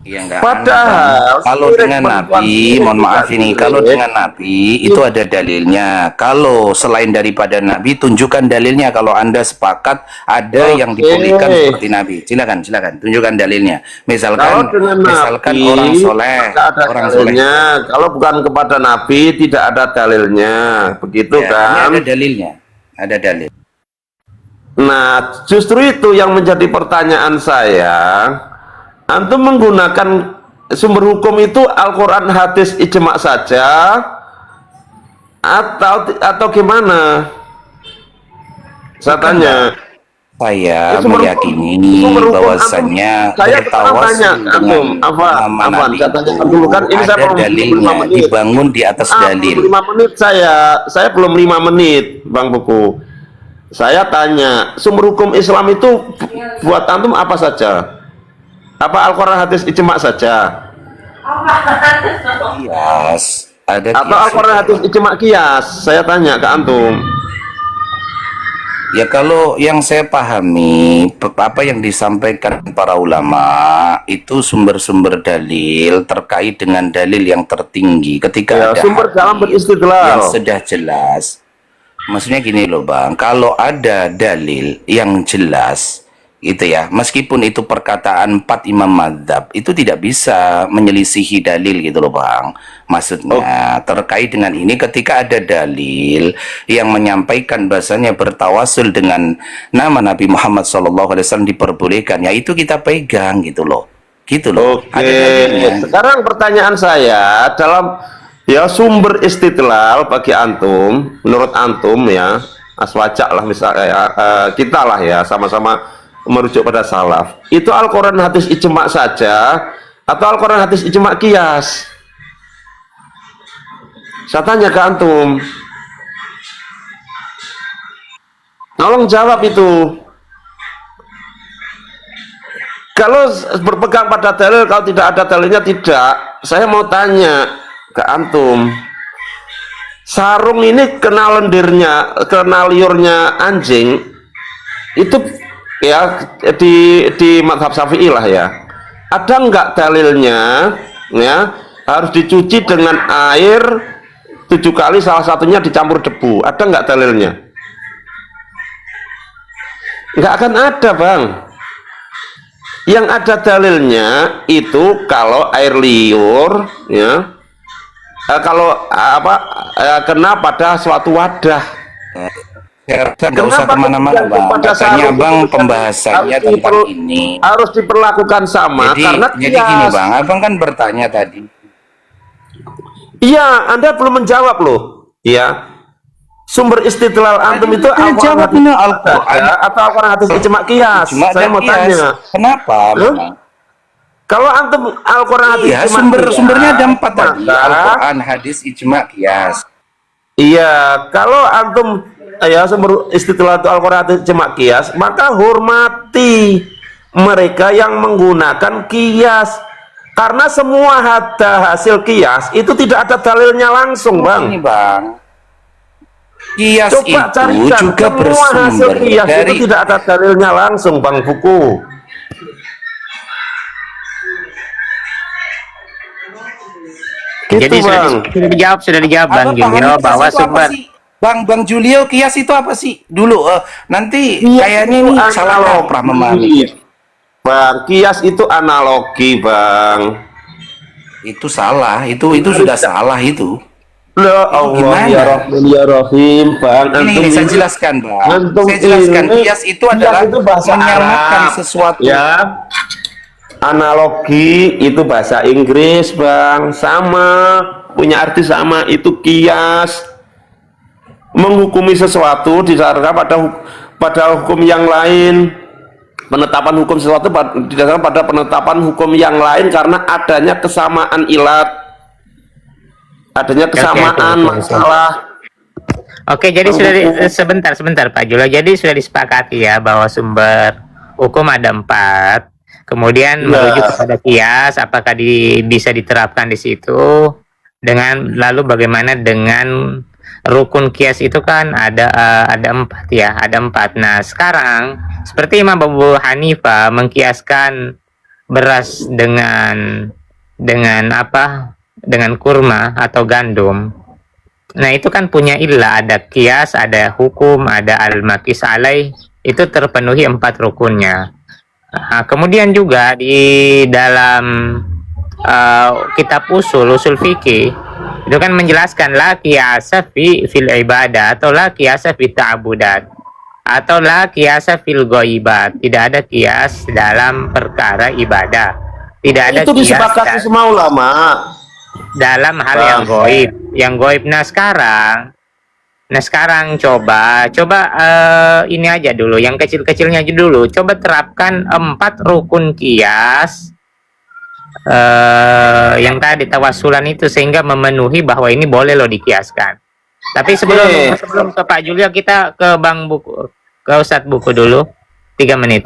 Speaker 1: Ya, enggak.
Speaker 2: Padahal
Speaker 1: kalau dengan Nabi, mohon maaf ini, kalau dengan Nabi itu ada dalilnya. Kalau selain daripada Nabi, tunjukkan dalilnya. Kalau Anda sepakat ada yang dibolehkan seperti Nabi, silakan tunjukkan dalilnya. Misalkan
Speaker 2: Nabi,
Speaker 1: orang soleh,
Speaker 2: kalau bukan kepada Nabi tidak ada dalilnya, begitu ya, kan?
Speaker 1: Ada dalilnya, ada dalil.
Speaker 2: Nah, justru itu yang menjadi pertanyaan saya. Antum menggunakan sumber hukum itu Al-Quran, hadis, ijma saja atau gimana? Saya tanya.
Speaker 1: Saya meyakini bahwasannya bertawasul dengan nama Nabi itu ada dalilnya, dibangun di atas dalil.
Speaker 2: 5 menit saya belum 5 menit, Bang Buku. Saya tanya, sumber hukum Islam itu buat antum apa saja? Apa Al-Quran, hadis, ijma saja?
Speaker 1: Kias, ada
Speaker 2: atau Al-Quran, hadis, ijma, kias? Saya tanya ke antum.
Speaker 1: Ya kalau yang saya pahami, apa yang disampaikan para ulama itu sumber-sumber dalil terkait dengan dalil yang tertinggi. Ketika
Speaker 2: Ya,
Speaker 1: ada
Speaker 2: sumber dalam
Speaker 1: hadis
Speaker 2: beristidlal.
Speaker 1: yang sudah jelas, maksudnya gini loh Bang, kalau ada dalil yang jelas, gitu ya, meskipun itu perkataan 4 imam madzhab, itu tidak bisa menyelisihi dalil gitu loh Bang. Maksudnya terkait dengan ini, ketika ada dalil yang menyampaikan bahasanya bertawasul dengan nama Nabi Muhammad SAW diperbolehkan, ya itu kita pegang gitu loh. Gitu loh.
Speaker 2: Oke,
Speaker 1: Ada dalilnya.
Speaker 2: sekarang pertanyaan saya dalam ya sumber istidlal bagi antum, menurut antum ya, aswajak lah misalnya ya, kita lah ya sama-sama merujuk pada salaf. Itu Al-Quran hadis ijma saja atau Al-Quran hadis ijma qiyas? Saya tanya ke antum. Tolong jawab itu. Kalau berpegang pada dalil, kalau tidak ada dalilnya tidak. Saya mau tanya ke antum. Sarung ini kena lendirnya, kena liurnya anjing, itu ya di mazhab Syafi'i lah ya. Ada nggak dalilnya? Ya, harus dicuci dengan air 7 kali, salah satunya dicampur debu. Ada nggak dalilnya? Nggak akan ada, Bang. Yang ada dalilnya itu kalau air liur, ya, kalau kena pada suatu wadah.
Speaker 1: Saya rasa nggak usah kemana-mana Bang. Katanya Bang pembahasannya tentang ini
Speaker 2: harus diperlakukan sama, karena
Speaker 1: jadi gini Bang, Abang kan bertanya tadi.
Speaker 2: Iya, Anda belum menjawab loh. Iya. Sumber istidlal antum itu
Speaker 1: Al-Quran
Speaker 2: atau Al-Quran hadis ijma qiyas? Saya mau tanya.
Speaker 1: Kenapa? Bang?
Speaker 2: Kalau antum Al-Quran hadis
Speaker 1: Iya,
Speaker 2: ijma
Speaker 1: sumbernya ada 4
Speaker 2: qiyas,
Speaker 1: tadi. Al-Quran, hadis, ijma, qiyas.
Speaker 2: Iya, kalau antum ya sumber istidlal itu Al-Quran hadis ijma qiyas, maka hormati mereka yang menggunakan qiyas. Karena semua hasil qiyas itu tidak ada dalilnya langsung, Bang.
Speaker 1: Ini Bang. Qiyas
Speaker 2: Coba
Speaker 1: itu
Speaker 2: carikan
Speaker 1: juga
Speaker 2: semua hasil
Speaker 1: bersumber
Speaker 2: qiyas
Speaker 1: dari
Speaker 2: itu tidak ada dalilnya langsung, Bang Buku. Gitu,
Speaker 3: Jadi
Speaker 2: Bang.
Speaker 3: sudah dijawab Bang
Speaker 1: Apa
Speaker 3: Julio
Speaker 1: paham
Speaker 3: bahwa
Speaker 1: qiyas itu apa
Speaker 3: sumber
Speaker 1: sih? Bang Julio, qiyas itu apa sih? Dulu nanti kayaknya ini salah kaprah memahami.
Speaker 2: Bang, qiyas itu analogi, Bang.
Speaker 1: Itu salah, itu sudah salah itu.
Speaker 2: Ya Allah,
Speaker 1: Gimana?
Speaker 2: ya Rahman ya Rahim, Bang.
Speaker 1: Ini saya jelaskan Bang.
Speaker 2: Antum
Speaker 1: Saya jelaskan
Speaker 2: ini-
Speaker 1: qiyas itu adalah
Speaker 2: itu bahasa
Speaker 1: menyamakan
Speaker 2: Arab.
Speaker 1: sesuatu.
Speaker 2: Ya. Analogi itu bahasa Inggris, Bang. Sama, punya arti sama, itu qiyas. Menghukumi sesuatu didasarkan pada hukum yang lain. Penetapan hukum sesuatu didasarkan pada penetapan hukum yang lain karena adanya kesamaan ilat. Adanya kesamaan masalah.
Speaker 3: Oke, jadi sebentar Pak Julio. Jadi sudah disepakati ya bahwa sumber hukum ada 4. Kemudian merujuk kepada qiyas, apakah bisa diterapkan di situ? Lalu bagaimana dengan rukun qiyas itu kan ada 4 ya, ada 4. Nah, sekarang seperti Imam Abu Hanifah mengkiaskan beras dengan apa? Dengan kurma atau gandum. Nah, itu kan punya ilah, ada qiyas, ada hukum, ada al-maqis alaih, itu terpenuhi 4 rukunnya. Nah, kemudian juga di dalam kitab usul fikih itu kan menjelaskan la qiyasa fil ibadah atau la qiyasa fi ta'budat atau la qiyasa fil ghaibat. Tidak ada qiyas dalam perkara ibadah. Tidak ada
Speaker 2: Itu
Speaker 3: qiyas
Speaker 2: disepakati semua ulama.
Speaker 3: dalam hal yang goib. Nah sekarang coba ini aja dulu, yang kecil-kecilnya aja dulu, coba terapkan 4 rukun qiyas yang tadi tawasulan itu sehingga memenuhi bahwa ini boleh loh dikiaskan. Tapi sebelum ke Pak Julio, kita ke Bang Buku, ke Ustadz Buku dulu. 3 menit.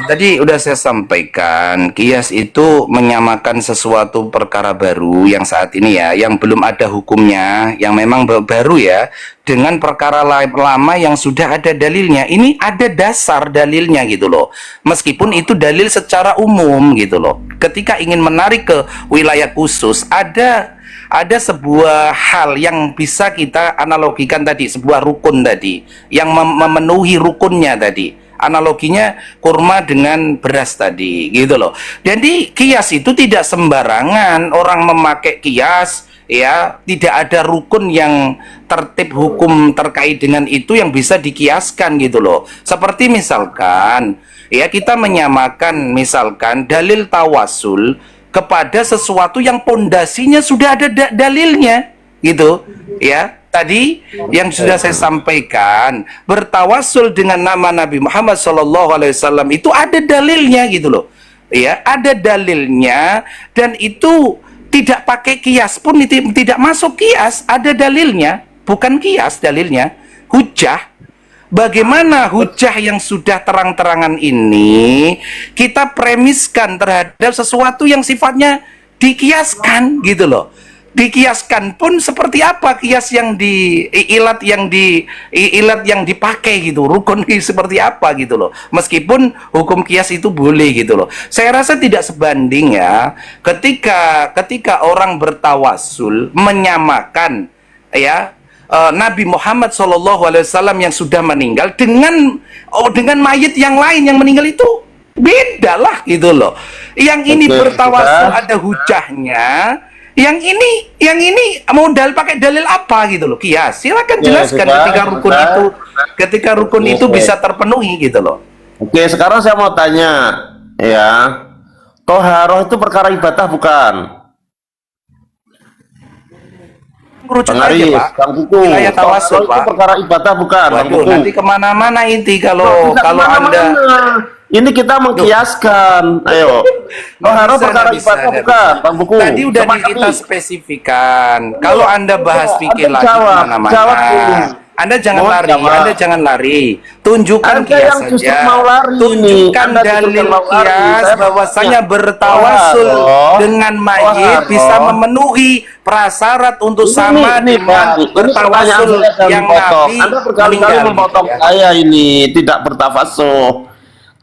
Speaker 1: Tadi udah saya sampaikan, kias itu menyamakan sesuatu perkara baru yang saat ini ya, yang belum ada hukumnya, yang memang baru ya, dengan perkara lama yang sudah ada dalilnya. Ini ada dasar dalilnya gitu loh. Meskipun itu dalil secara umum gitu loh. Ketika ingin menarik ke wilayah khusus, ada sebuah hal yang bisa kita analogikan tadi, sebuah rukun tadi, yang memenuhi rukunnya tadi. Analoginya kurma dengan beras tadi gitu loh. Jadi kias itu tidak sembarangan orang memakai kias ya, tidak ada rukun yang tertib hukum terkait dengan itu yang bisa dikiaskan gitu loh. Seperti misalkan ya, kita menyamakan misalkan dalil tawasul kepada sesuatu yang pondasinya sudah ada dalilnya gitu ya. Tadi yang sudah saya sampaikan, bertawasul dengan nama Nabi Muhammad SAW itu ada dalilnya gitu loh. Ya, ada dalilnya, dan itu tidak pakai kias pun tidak masuk kias, ada dalilnya, bukan kias dalilnya, hujah. Bagaimana hujah yang sudah terang-terangan ini kita premiskan terhadap sesuatu yang sifatnya dikiaskan gitu loh. Dikiaskan pun seperti apa kias yang ilat yang dipakai gitu, rukun seperti apa gitu loh. Meskipun hukum kias itu boleh gitu loh. Saya rasa tidak sebanding ya ketika orang bertawasul menyamakan ya Nabi Muhammad SAW yang sudah meninggal dengan mayit yang lain yang meninggal itu beda lah gitu loh. Yang ini bertawasul ada hujahnya. Yang ini mau pakai dalil apa gitu loh, kias. Silakan jelaskan ketika rukun itu bisa terpenuhi gitu loh.
Speaker 2: Oke, sekarang saya mau tanya ya, toharoh itu perkara ibadah bukan?
Speaker 1: Pengaris,
Speaker 2: Bang Buku,
Speaker 1: wilayah tawasul,
Speaker 2: itu perkara ibadah bukan? Bang Buku,
Speaker 1: nanti kemana-mana inti kalau Anda
Speaker 2: ini kita mengkiaskan, ayo. Toharoh perkara ibadah bukan, Bang Buku.
Speaker 1: Tadi udah kita spesifikan. Kalau Anda bahas fikih lagi kemana-mana, Anda jangan lari. Tunjukkan kias saja. Tunjukkan dalil kias bahwasanya bertawasul dengan mayit bisa memenuhi prasyarat untuk sama dengan bertawasul yang Nabi
Speaker 2: Anda berkali-kali memotong saya ini, tidak bertawasul.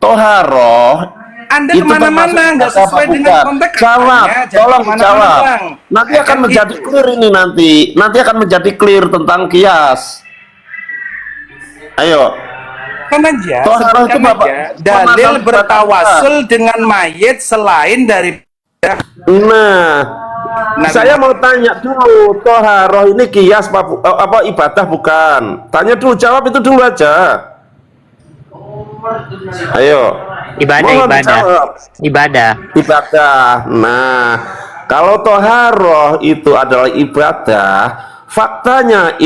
Speaker 2: Toharoh
Speaker 1: Anda kemana-mana nggak sesuai dengan konteks.
Speaker 2: Jawab, tolong jawab. Nanti akan menjadi clear ini nanti akan menjadi clear tentang kias. Ayo.
Speaker 1: Kan aja,
Speaker 2: Toharoh itu Bapak
Speaker 1: dalil bertawasul dengan mayit selain dari.
Speaker 2: Nah, saya mau tanya dulu, toharoh ini kias apa ibadah bukan? Tanya dulu, jawab itu dulu aja. Ayo.
Speaker 3: Ibadah.
Speaker 2: Nah, kalau toharoh itu adalah ibadah, faktanya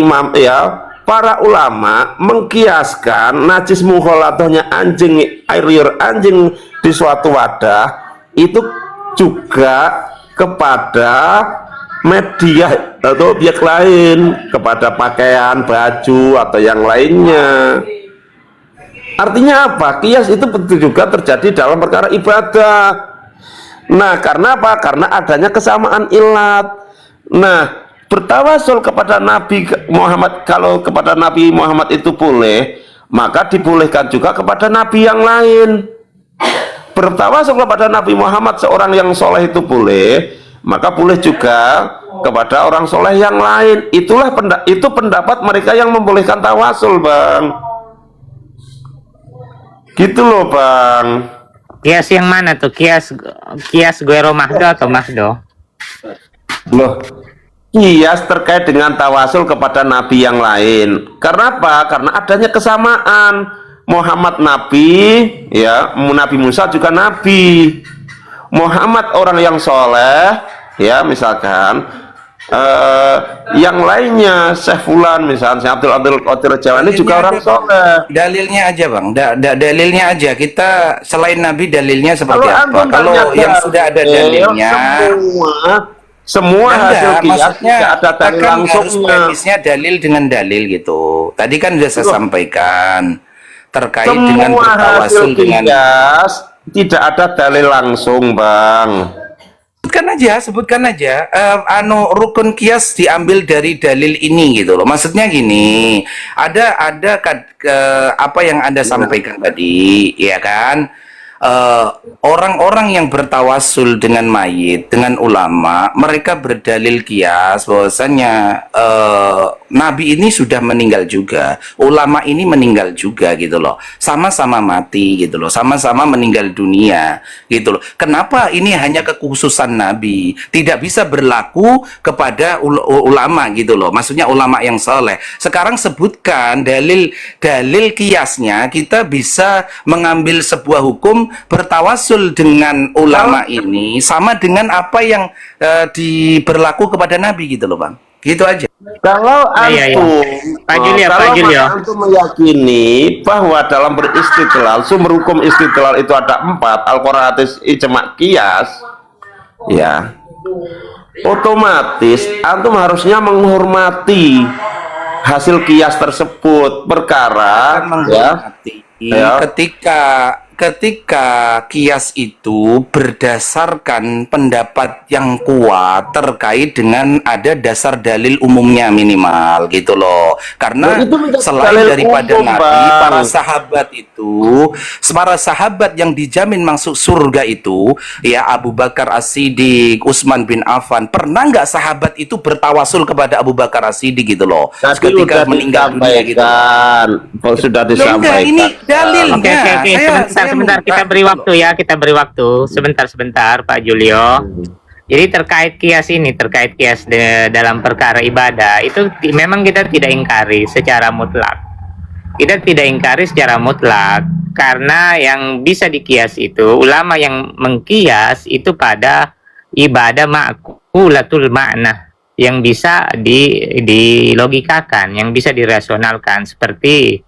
Speaker 2: para ulama mengkiaskan najis mukhalatohnya air liur anjing di suatu wadah itu juga kepada media atau objek lain, kepada pakaian, baju atau yang lainnya. Artinya apa? Kias itu betul juga terjadi dalam perkara ibadah. Nah, karena apa? Karena adanya kesamaan ilat. Nah, bertawasul kepada Nabi Muhammad, kalau kepada Nabi Muhammad itu boleh, maka dibolehkan juga kepada Nabi yang lain. Bertawasul kepada Nabi Muhammad seorang yang soleh itu boleh, maka boleh juga kepada orang soleh yang lain. Itu pendapat mereka yang membolehkan tawasul, Bang. Gitu loh, Bang.
Speaker 3: Kias yang mana tuh? Kias Guero Mahdo atau Mahdo?
Speaker 2: Loh, kias terkait dengan tawasul kepada nabi yang lain. Karena apa? Karena adanya kesamaan. Muhammad nabi, ya, Nabi Musa juga nabi. Muhammad orang yang soleh, ya, misalkan yang lainnya Syekh Fulan misalnya Abdul Qadir Jailani juga orang soleh.
Speaker 1: Dalilnya aja, Bang. Dalilnya aja. Kita selain Nabi dalilnya seperti apa? Kalau yang sudah ada dalilnya,
Speaker 2: semua hasil kias
Speaker 1: maksudnya
Speaker 2: ada dalil langsungnya.
Speaker 1: Harus dalil dengan dalil gitu. Tadi kan sudah saya sampaikan. terkait dengan
Speaker 2: Semua
Speaker 1: bertawasul
Speaker 2: hasil
Speaker 1: dengan
Speaker 2: kias tidak ada dalil langsung, Bang.
Speaker 1: sebutkan aja rukun kias diambil dari dalil ini gitu loh. Maksudnya gini, ada apa yang Anda sampaikan tadi, ya kan? Orang-orang yang bertawasul dengan mayit, dengan ulama, mereka berdalil kias bahwasanya Nabi ini sudah meninggal juga, ulama ini meninggal juga gitu loh, sama-sama mati gitu loh, sama-sama meninggal dunia gitu loh. Kenapa ini hanya kekhususan Nabi, tidak bisa berlaku kepada ulama gitu loh, maksudnya ulama yang soleh. Sekarang sebutkan dalil kiasnya, kita bisa mengambil sebuah hukum bertawasul dengan ulama ini sama dengan apa yang diberlaku kepada Nabi gitu loh, Bang. Gitu aja.
Speaker 2: Kalau
Speaker 3: Iya, iya.
Speaker 2: antum,
Speaker 3: Pak Julio,
Speaker 2: kalau
Speaker 3: Pak Julio.
Speaker 2: antum meyakini bahwa dalam beristidlal, sumber hukum istidlal itu ada 4, Al-Quran, hadis, ijma', qiyas, ya, otomatis antum harusnya menghormati hasil qiyas tersebut, perkara
Speaker 1: Menghormati.
Speaker 2: Ya.
Speaker 1: Ketika kias itu berdasarkan pendapat yang kuat terkait dengan ada dasar dalil umumnya minimal gitu loh. Karena
Speaker 2: Nah, itu menjadi
Speaker 1: selain
Speaker 2: dalil
Speaker 1: daripada
Speaker 2: umum,
Speaker 1: Nabi,
Speaker 2: Bang.
Speaker 1: para sahabat yang dijamin masuk surga itu, ya Abu Bakar As-Siddiq, Utsman bin Affan, pernah nggak sahabat itu bertawasul kepada Abu Bakar As-Siddiq gitu loh?
Speaker 2: Tadi
Speaker 1: Ketika
Speaker 2: sudah
Speaker 1: meninggal dunia gitu.
Speaker 2: sudah
Speaker 1: Loh, enggak,
Speaker 2: disampaikan.
Speaker 1: ini dalilnya.
Speaker 3: Oke,
Speaker 1: Saya
Speaker 3: sebentar, kita
Speaker 1: membuka
Speaker 3: beri
Speaker 1: gitu
Speaker 3: waktu ya, kita beri waktu. Sebentar, Pak Julio. Jadi terkait kias dalam perkara ibadah, itu memang kita tidak ingkari secara mutlak. Kita tidak ingkari secara mutlak, karena yang bisa dikias itu, ulama yang mengkias itu pada ibadah ma'qulatul makna, yang bisa dilogikakan, yang bisa dirasionalkan, seperti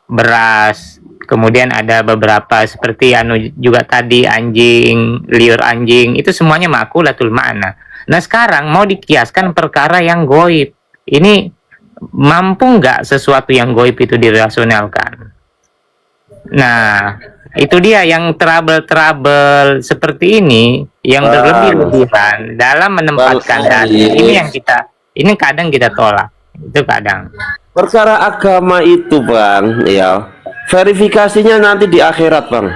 Speaker 3: beras, kemudian ada beberapa seperti juga tadi anjing, liur anjing, itu semuanya ma'qulatul makna. Nah sekarang mau dikiaskan perkara yang goib, ini mampu nggak sesuatu yang goib itu dirasionalkan? Nah itu dia yang trouble seperti ini, yang berlebih-lebihan dalam menempatkan dalil ini, yang kadang kita tolak, itu kadang.
Speaker 2: Perkara agama itu, Bang, ya, verifikasinya nanti di akhirat, Bang.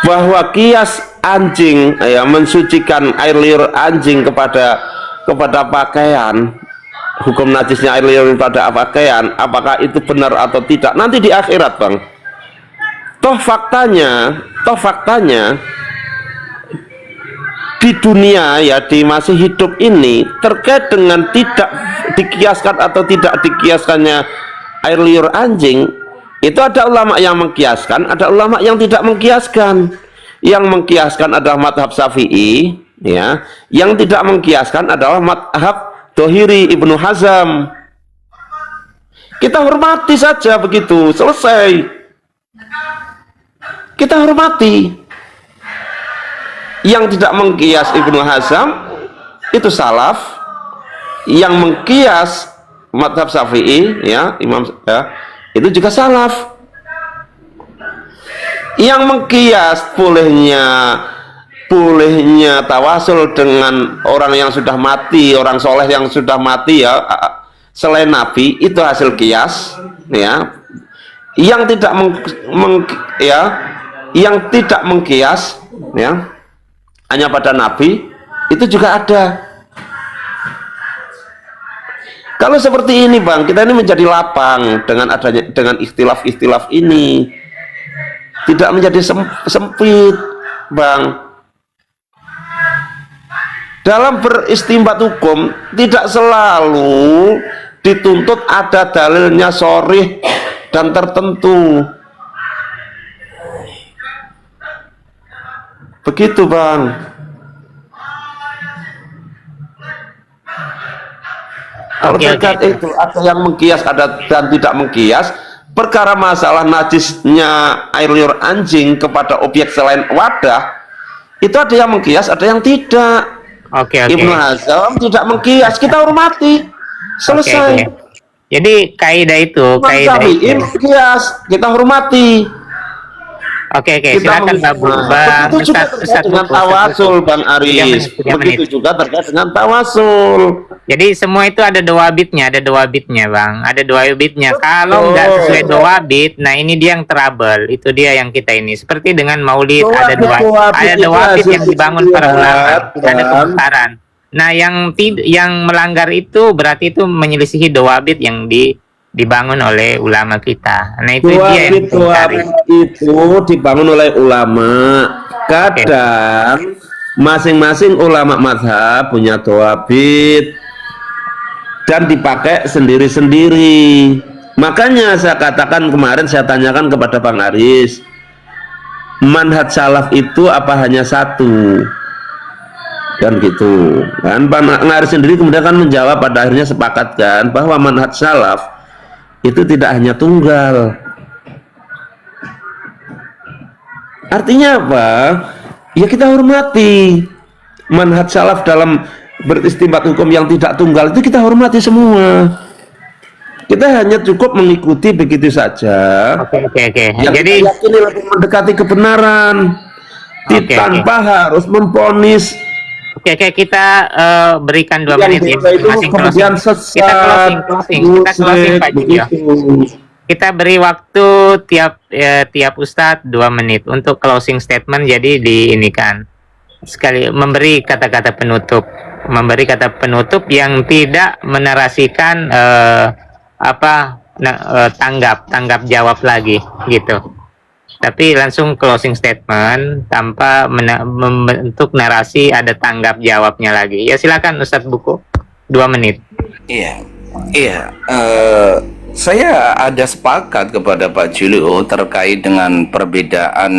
Speaker 2: Bahwa kias anjing, ya, mensucikan air liur anjing kepada pakaian, hukum najisnya air liur pada pakaian, apakah itu benar atau tidak, nanti di akhirat, Bang. Toh faktanya di dunia, ya, di masih hidup ini, terkait dengan tidak dikiaskan atau tidak dikiaskannya air liur anjing, itu ada ulama yang mengkiaskan, ada ulama yang tidak mengkiaskan. Yang mengkiaskan adalah madhab Syafi'i, ya. Yang tidak mengkiaskan adalah madhab Dohiri, Ibnu Hazm. Kita hormati saja begitu, selesai. Kita hormati. Yang tidak mengkias Ibnu Hazm itu salaf, yang mengkias madhab Syafi'i, ya, Imam, ya, itu juga salaf. Yang mengkias bolehnya tawasul dengan orang yang sudah mati, orang soleh yang sudah mati, ya, selain Nabi, itu hasil kias, ya. Yang tidak yang tidak mengkias, ya, hanya pada Nabi, itu juga ada. Kalau seperti ini, Bang, kita ini menjadi lapang dengan ikhtilaf ini, tidak menjadi sempit, Bang. Dalam beristimbat hukum tidak selalu dituntut ada dalilnya sharih dan tertentu. Begitu, Bang. Kalau terkait itu ada yang mengkias, ada dan tidak mengkias, perkara masalah najisnya air liur anjing kepada objek selain wadah, itu ada yang mengkias, ada yang tidak.
Speaker 3: Oke.
Speaker 2: Ibnu Hazm tidak mengkias, kita hormati, selesai.
Speaker 3: Jadi kaidah itu,
Speaker 2: Imam
Speaker 3: kaidah
Speaker 2: Syafi'i
Speaker 3: itu.
Speaker 2: kias, kita hormati.
Speaker 3: Oke,
Speaker 2: Kita
Speaker 3: silakan Pak Bu. Bang
Speaker 2: begitu juga
Speaker 3: Ustaz,
Speaker 2: terkait
Speaker 3: Ustaz
Speaker 2: dengan
Speaker 3: Buku, Ustaz
Speaker 2: tawasul,
Speaker 3: Buku.
Speaker 2: Bang Aris.
Speaker 3: 3 menit.
Speaker 2: Begitu juga terkait dengan tawasul.
Speaker 3: Jadi semua itu ada dua bitnya Bang. Ada dua bitnya. Kalau nggak sesuai dua bit, nah ini dia yang trouble. Itu dia yang kita ini. Seperti dengan Maulid ada dua bit yang dibangun para ulama. Tidak ada kebenaran. Nah, yang melanggar itu berarti itu menyelisihi dua bit yang dibangun oleh ulama kita. Nah, itu dia yang kita cari.
Speaker 2: Itu dibangun oleh ulama. Kadang masing-masing ulama mazhab punya dawabit dan dipakai sendiri-sendiri. Makanya saya katakan kemarin, saya tanyakan kepada Bang Aris, manhaj salaf itu apa hanya satu? Dan gitu kan Bang Aris sendiri kemudian kan menjawab, pada akhirnya sepakat kan bahwa manhaj salaf itu tidak hanya tunggal. Artinya apa? Ya kita hormati manhaj salaf dalam beristimbat hukum yang tidak tunggal, itu kita hormati semua. Kita hanya cukup mengikuti begitu saja.
Speaker 3: Oke.
Speaker 2: Yang
Speaker 3: Jadi
Speaker 2: kita yakini lebih mendekati kebenaran, tanpa harus memponis.
Speaker 3: Oke, kita berikan 2 menit ya
Speaker 2: Yang itu
Speaker 3: masing
Speaker 2: kemudian
Speaker 3: closing.
Speaker 2: sesat,
Speaker 3: Kita closing Pak Jijo.
Speaker 2: begitu.
Speaker 3: Kita beri waktu tiap Ustadz 2 menit untuk closing statement. Jadi diinikan sekali memberi kata-kata penutup yang tidak menarasikan tanggap jawab lagi gitu. Tapi langsung closing statement tanpa membentuk narasi ada tanggap jawabnya lagi. Ya silakan Ustadz Buku, 2 menit.
Speaker 1: Iya. Saya ada sepakat kepada Pak Julio terkait dengan perbedaan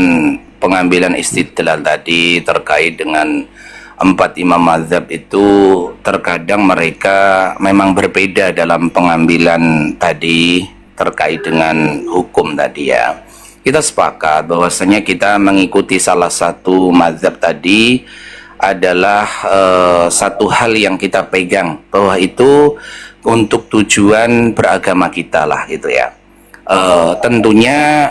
Speaker 1: pengambilan istidlal tadi, terkait dengan 4 imam mazhab itu. Terkadang mereka memang berbeda dalam pengambilan tadi terkait dengan hukum tadi ya. Kita sepakat bahwasanya kita mengikuti salah satu mazhab tadi adalah satu hal yang kita pegang, bahwa itu untuk tujuan beragama kita lah gitu ya. Tentunya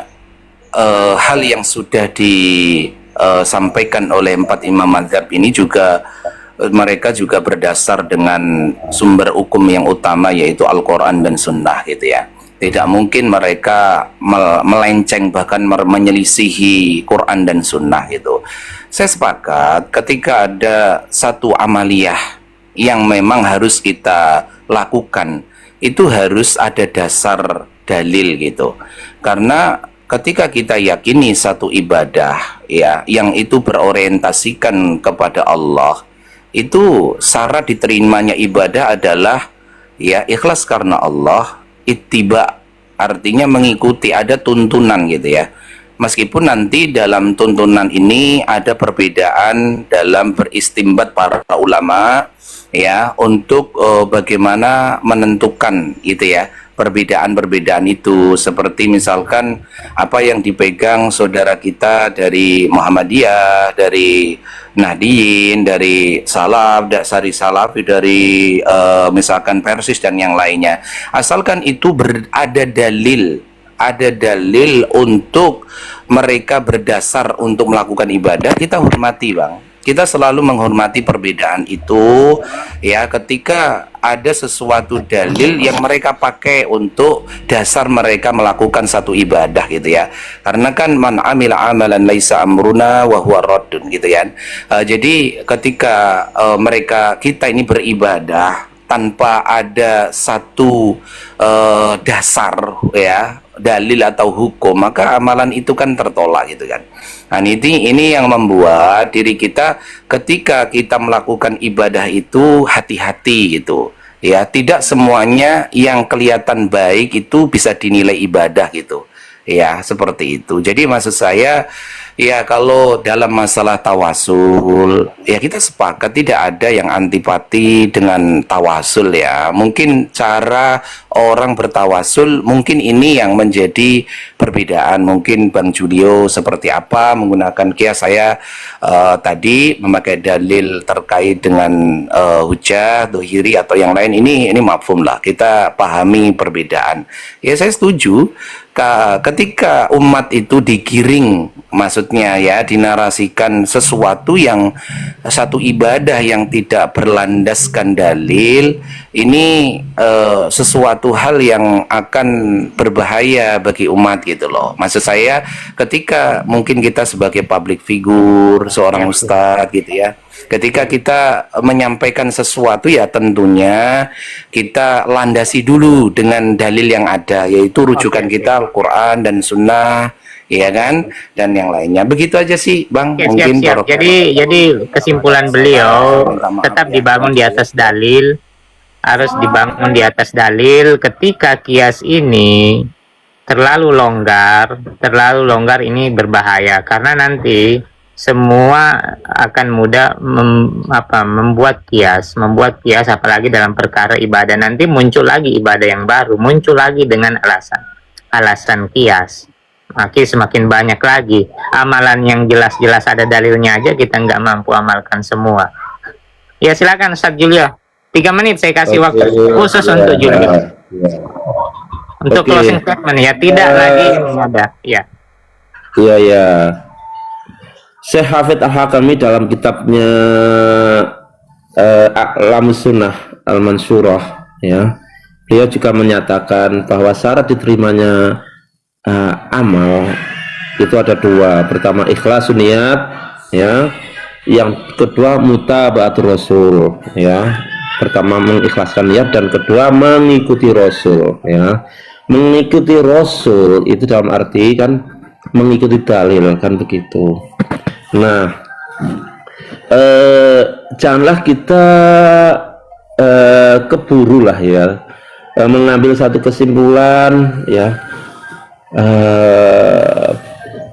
Speaker 1: hal yang sudah disampaikan oleh 4 imam mazhab ini juga mereka juga berdasar dengan sumber hukum yang utama, yaitu Al-Quran dan Sunnah gitu ya. Tidak mungkin mereka melenceng bahkan menyelisihi Quran dan Sunnah gitu. Saya sepakat ketika ada satu amaliyah yang memang harus kita lakukan, itu harus ada dasar dalil gitu. Karena ketika kita yakini satu ibadah ya yang itu berorientasikan kepada Allah, itu syarat diterimanya ibadah adalah ya ikhlas karena Allah, ittiba artinya mengikuti, ada tuntunan gitu ya. Meskipun nanti dalam tuntunan ini ada perbedaan dalam beristimbat para ulama ya untuk bagaimana menentukan gitu ya perbedaan-perbedaan itu, seperti misalkan apa yang dipegang saudara kita dari Muhammadiyah, dari Nahdien, dari Salaf, dari Salafi, dari misalkan Persis dan yang lainnya, asalkan itu ada dalil untuk mereka berdasar untuk melakukan ibadah, kita hormati Bang. Kita selalu menghormati perbedaan itu ya, ketika ada sesuatu dalil yang mereka pakai untuk dasar mereka melakukan satu ibadah gitu ya. Karena kan man amila amalan laisa amruna wa huwa raddun gitu ya. Jadi ketika kita ini beribadah tanpa ada satu dasar ya, dalil atau hukum, maka amalan itu kan tertolak gitu kan. Nah ini yang membuat diri kita ketika kita melakukan ibadah itu hati-hati gitu ya. Tidak semuanya yang kelihatan baik itu bisa dinilai ibadah gitu ya, seperti itu. Jadi maksud saya ya, kalau dalam masalah tawasul ya kita sepakat tidak ada yang antipati dengan tawasul ya. Mungkin cara orang bertawasul, mungkin ini yang menjadi perbedaan. Mungkin Bang Julio seperti apa menggunakan kias, saya tadi memakai dalil terkait dengan hujah, dohiri atau yang lain. Ini mafhum lah, kita pahami perbedaan. Ya saya setuju. Ketika umat itu digiring, maksudnya ya dinarasikan sesuatu yang satu ibadah yang tidak berlandaskan dalil, ini sesuatu hal yang akan berbahaya bagi umat gitu loh. Maksud saya ketika mungkin kita sebagai public figure, seorang ustadz gitu ya, ketika kita menyampaikan sesuatu ya tentunya kita landasi dulu dengan dalil yang ada, yaitu rujukan kita Al-Quran dan Sunnah, ya kan, dan yang lainnya. Begitu aja sih Bang. Mungkin
Speaker 3: Siap. Jadi kesimpulan beliau tetap dibangun di atas dalil, harus dibangun di atas dalil. Ketika kias ini terlalu longgar ini berbahaya, karena nanti semua akan mudah membuat kias, apalagi dalam perkara ibadah. Nanti muncul lagi ibadah yang baru, muncul lagi dengan alasan kias. Semakin banyak lagi amalan yang jelas-jelas ada dalilnya aja kita nggak mampu amalkan semua. Ya silakan Ustaz Julio, 3 menit saya kasih waktu khusus untuk Julio. Untuk closing statement ya, tidak lagi ada.
Speaker 2: Iya. Syekh Hafidz Al-Hakami dalam kitabnya A'lamus Sunnah Al-Mansurah, ya, beliau juga menyatakan bahwa syarat diterimanya amal itu ada 2. Pertama ikhlasun niat, ya. Yang kedua mutaba'atur rasul, ya. Pertama mengikhlaskan niat dan kedua mengikuti rasul, ya. Mengikuti rasul itu dalam arti kan mengikuti dalil, kan begitu. Nah, janganlah kita keburu lah ya, mengambil satu kesimpulan ya,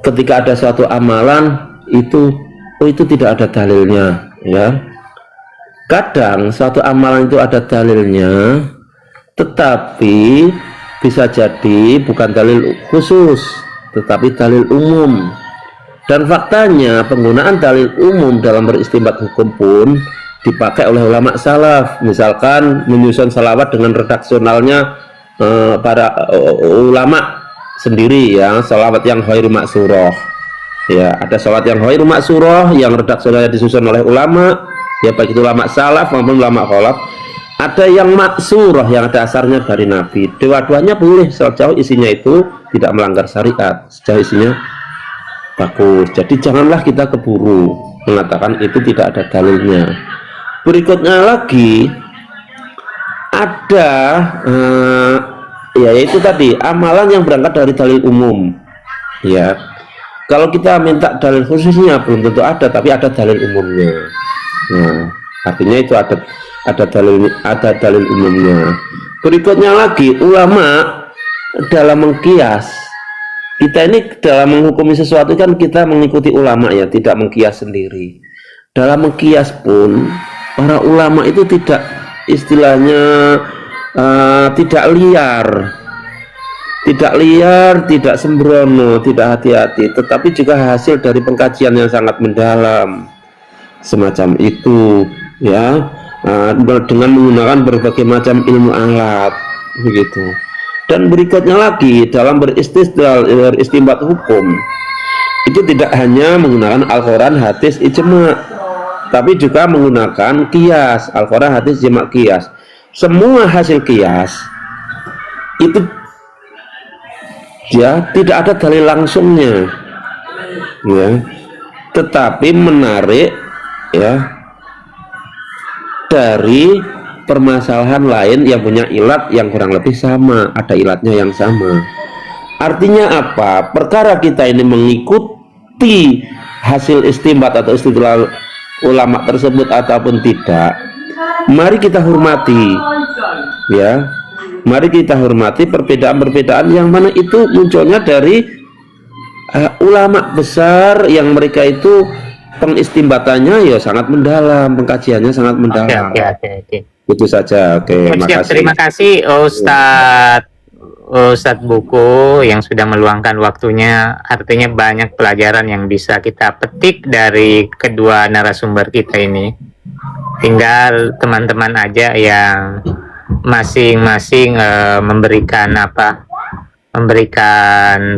Speaker 2: ketika ada suatu amalan itu tidak ada dalilnya ya. Kadang suatu amalan itu ada dalilnya, tetapi bisa jadi bukan dalil khusus tetapi dalil umum. Dan faktanya penggunaan dalil umum dalam beristinbat hukum pun dipakai oleh ulama salaf. Misalkan menyusun salawat dengan redaksionalnya para ulama sendiri, ya, salawat yang ghairu maksurah. Ya, ada salawat yang ghairu maksurah yang redaksionalnya disusun oleh ulama, ya baik itu ulama salaf maupun ulama khalaf. Ada yang maksurah yang ada asarnya dari Nabi. Dua-duanya boleh sejauh isinya itu tidak melanggar syariat, sejauh isinya bagus. Jadi janganlah kita keburu mengatakan itu tidak ada dalilnya. Berikutnya lagi ada yaitu tadi amalan yang berangkat dari dalil umum, ya. Kalau kita minta dalil khususnya belum tentu ada, tapi ada dalil umumnya. Nah, artinya itu ada dalil umumnya. Berikutnya lagi ulama dalam mengkias. Kita ini dalam menghukumi sesuatu kan kita mengikuti ulama, ya, tidak mengkias sendiri. Dalam mengkias pun para ulama itu tidak, istilahnya tidak liar, tidak sembrono, tidak hati-hati, tetapi juga hasil dari pengkajian yang sangat mendalam semacam itu, ya, dengan menggunakan berbagai macam ilmu alat begitu. Dan berikutnya lagi dalam beristinbat hukum itu tidak hanya menggunakan Al-Quran, hadis, ijma', tapi juga menggunakan kias, Al-Quran, hadis, ijma', kias. Semua hasil kias itu ya tidak ada dalil langsungnya, ya, tetapi menarik, ya, dari permasalahan lain yang punya ilat yang kurang lebih sama, ada ilatnya yang sama. Artinya apa? Perkara kita ini mengikuti hasil istinbat atau istidlal ulama tersebut ataupun tidak, mari kita hormati, ya, mari kita hormati perbedaan-perbedaan yang mana itu munculnya dari ulama besar yang mereka itu pengistimbatannya ya sangat mendalam, pengkajiannya sangat mendalam.
Speaker 3: Oke.
Speaker 2: Itu saja. Oke,
Speaker 3: Siap,
Speaker 2: makasih.
Speaker 3: terima kasih Ustadz Buku yang sudah meluangkan waktunya. Artinya banyak pelajaran yang bisa kita petik dari kedua narasumber kita ini. Tinggal teman-teman aja yang masing-masing memberikan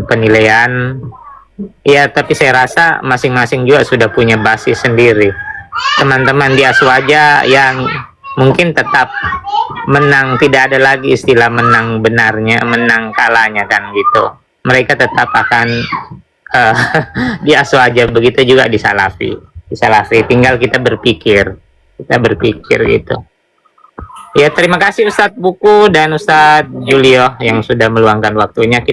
Speaker 3: penilaian. Ya, tapi saya rasa masing-masing juga sudah punya basis sendiri. Teman-teman di Aswaja yang mungkin tetap menang, tidak ada lagi istilah menang benarnya, menang kalahnya kan gitu. Mereka tetap akan di Aswaja, begitu juga di Salafi. Di Salafi tinggal kita berpikir gitu. Ya, terima kasih Ustadz Buku dan Ustadz Julio yang sudah meluangkan waktunya.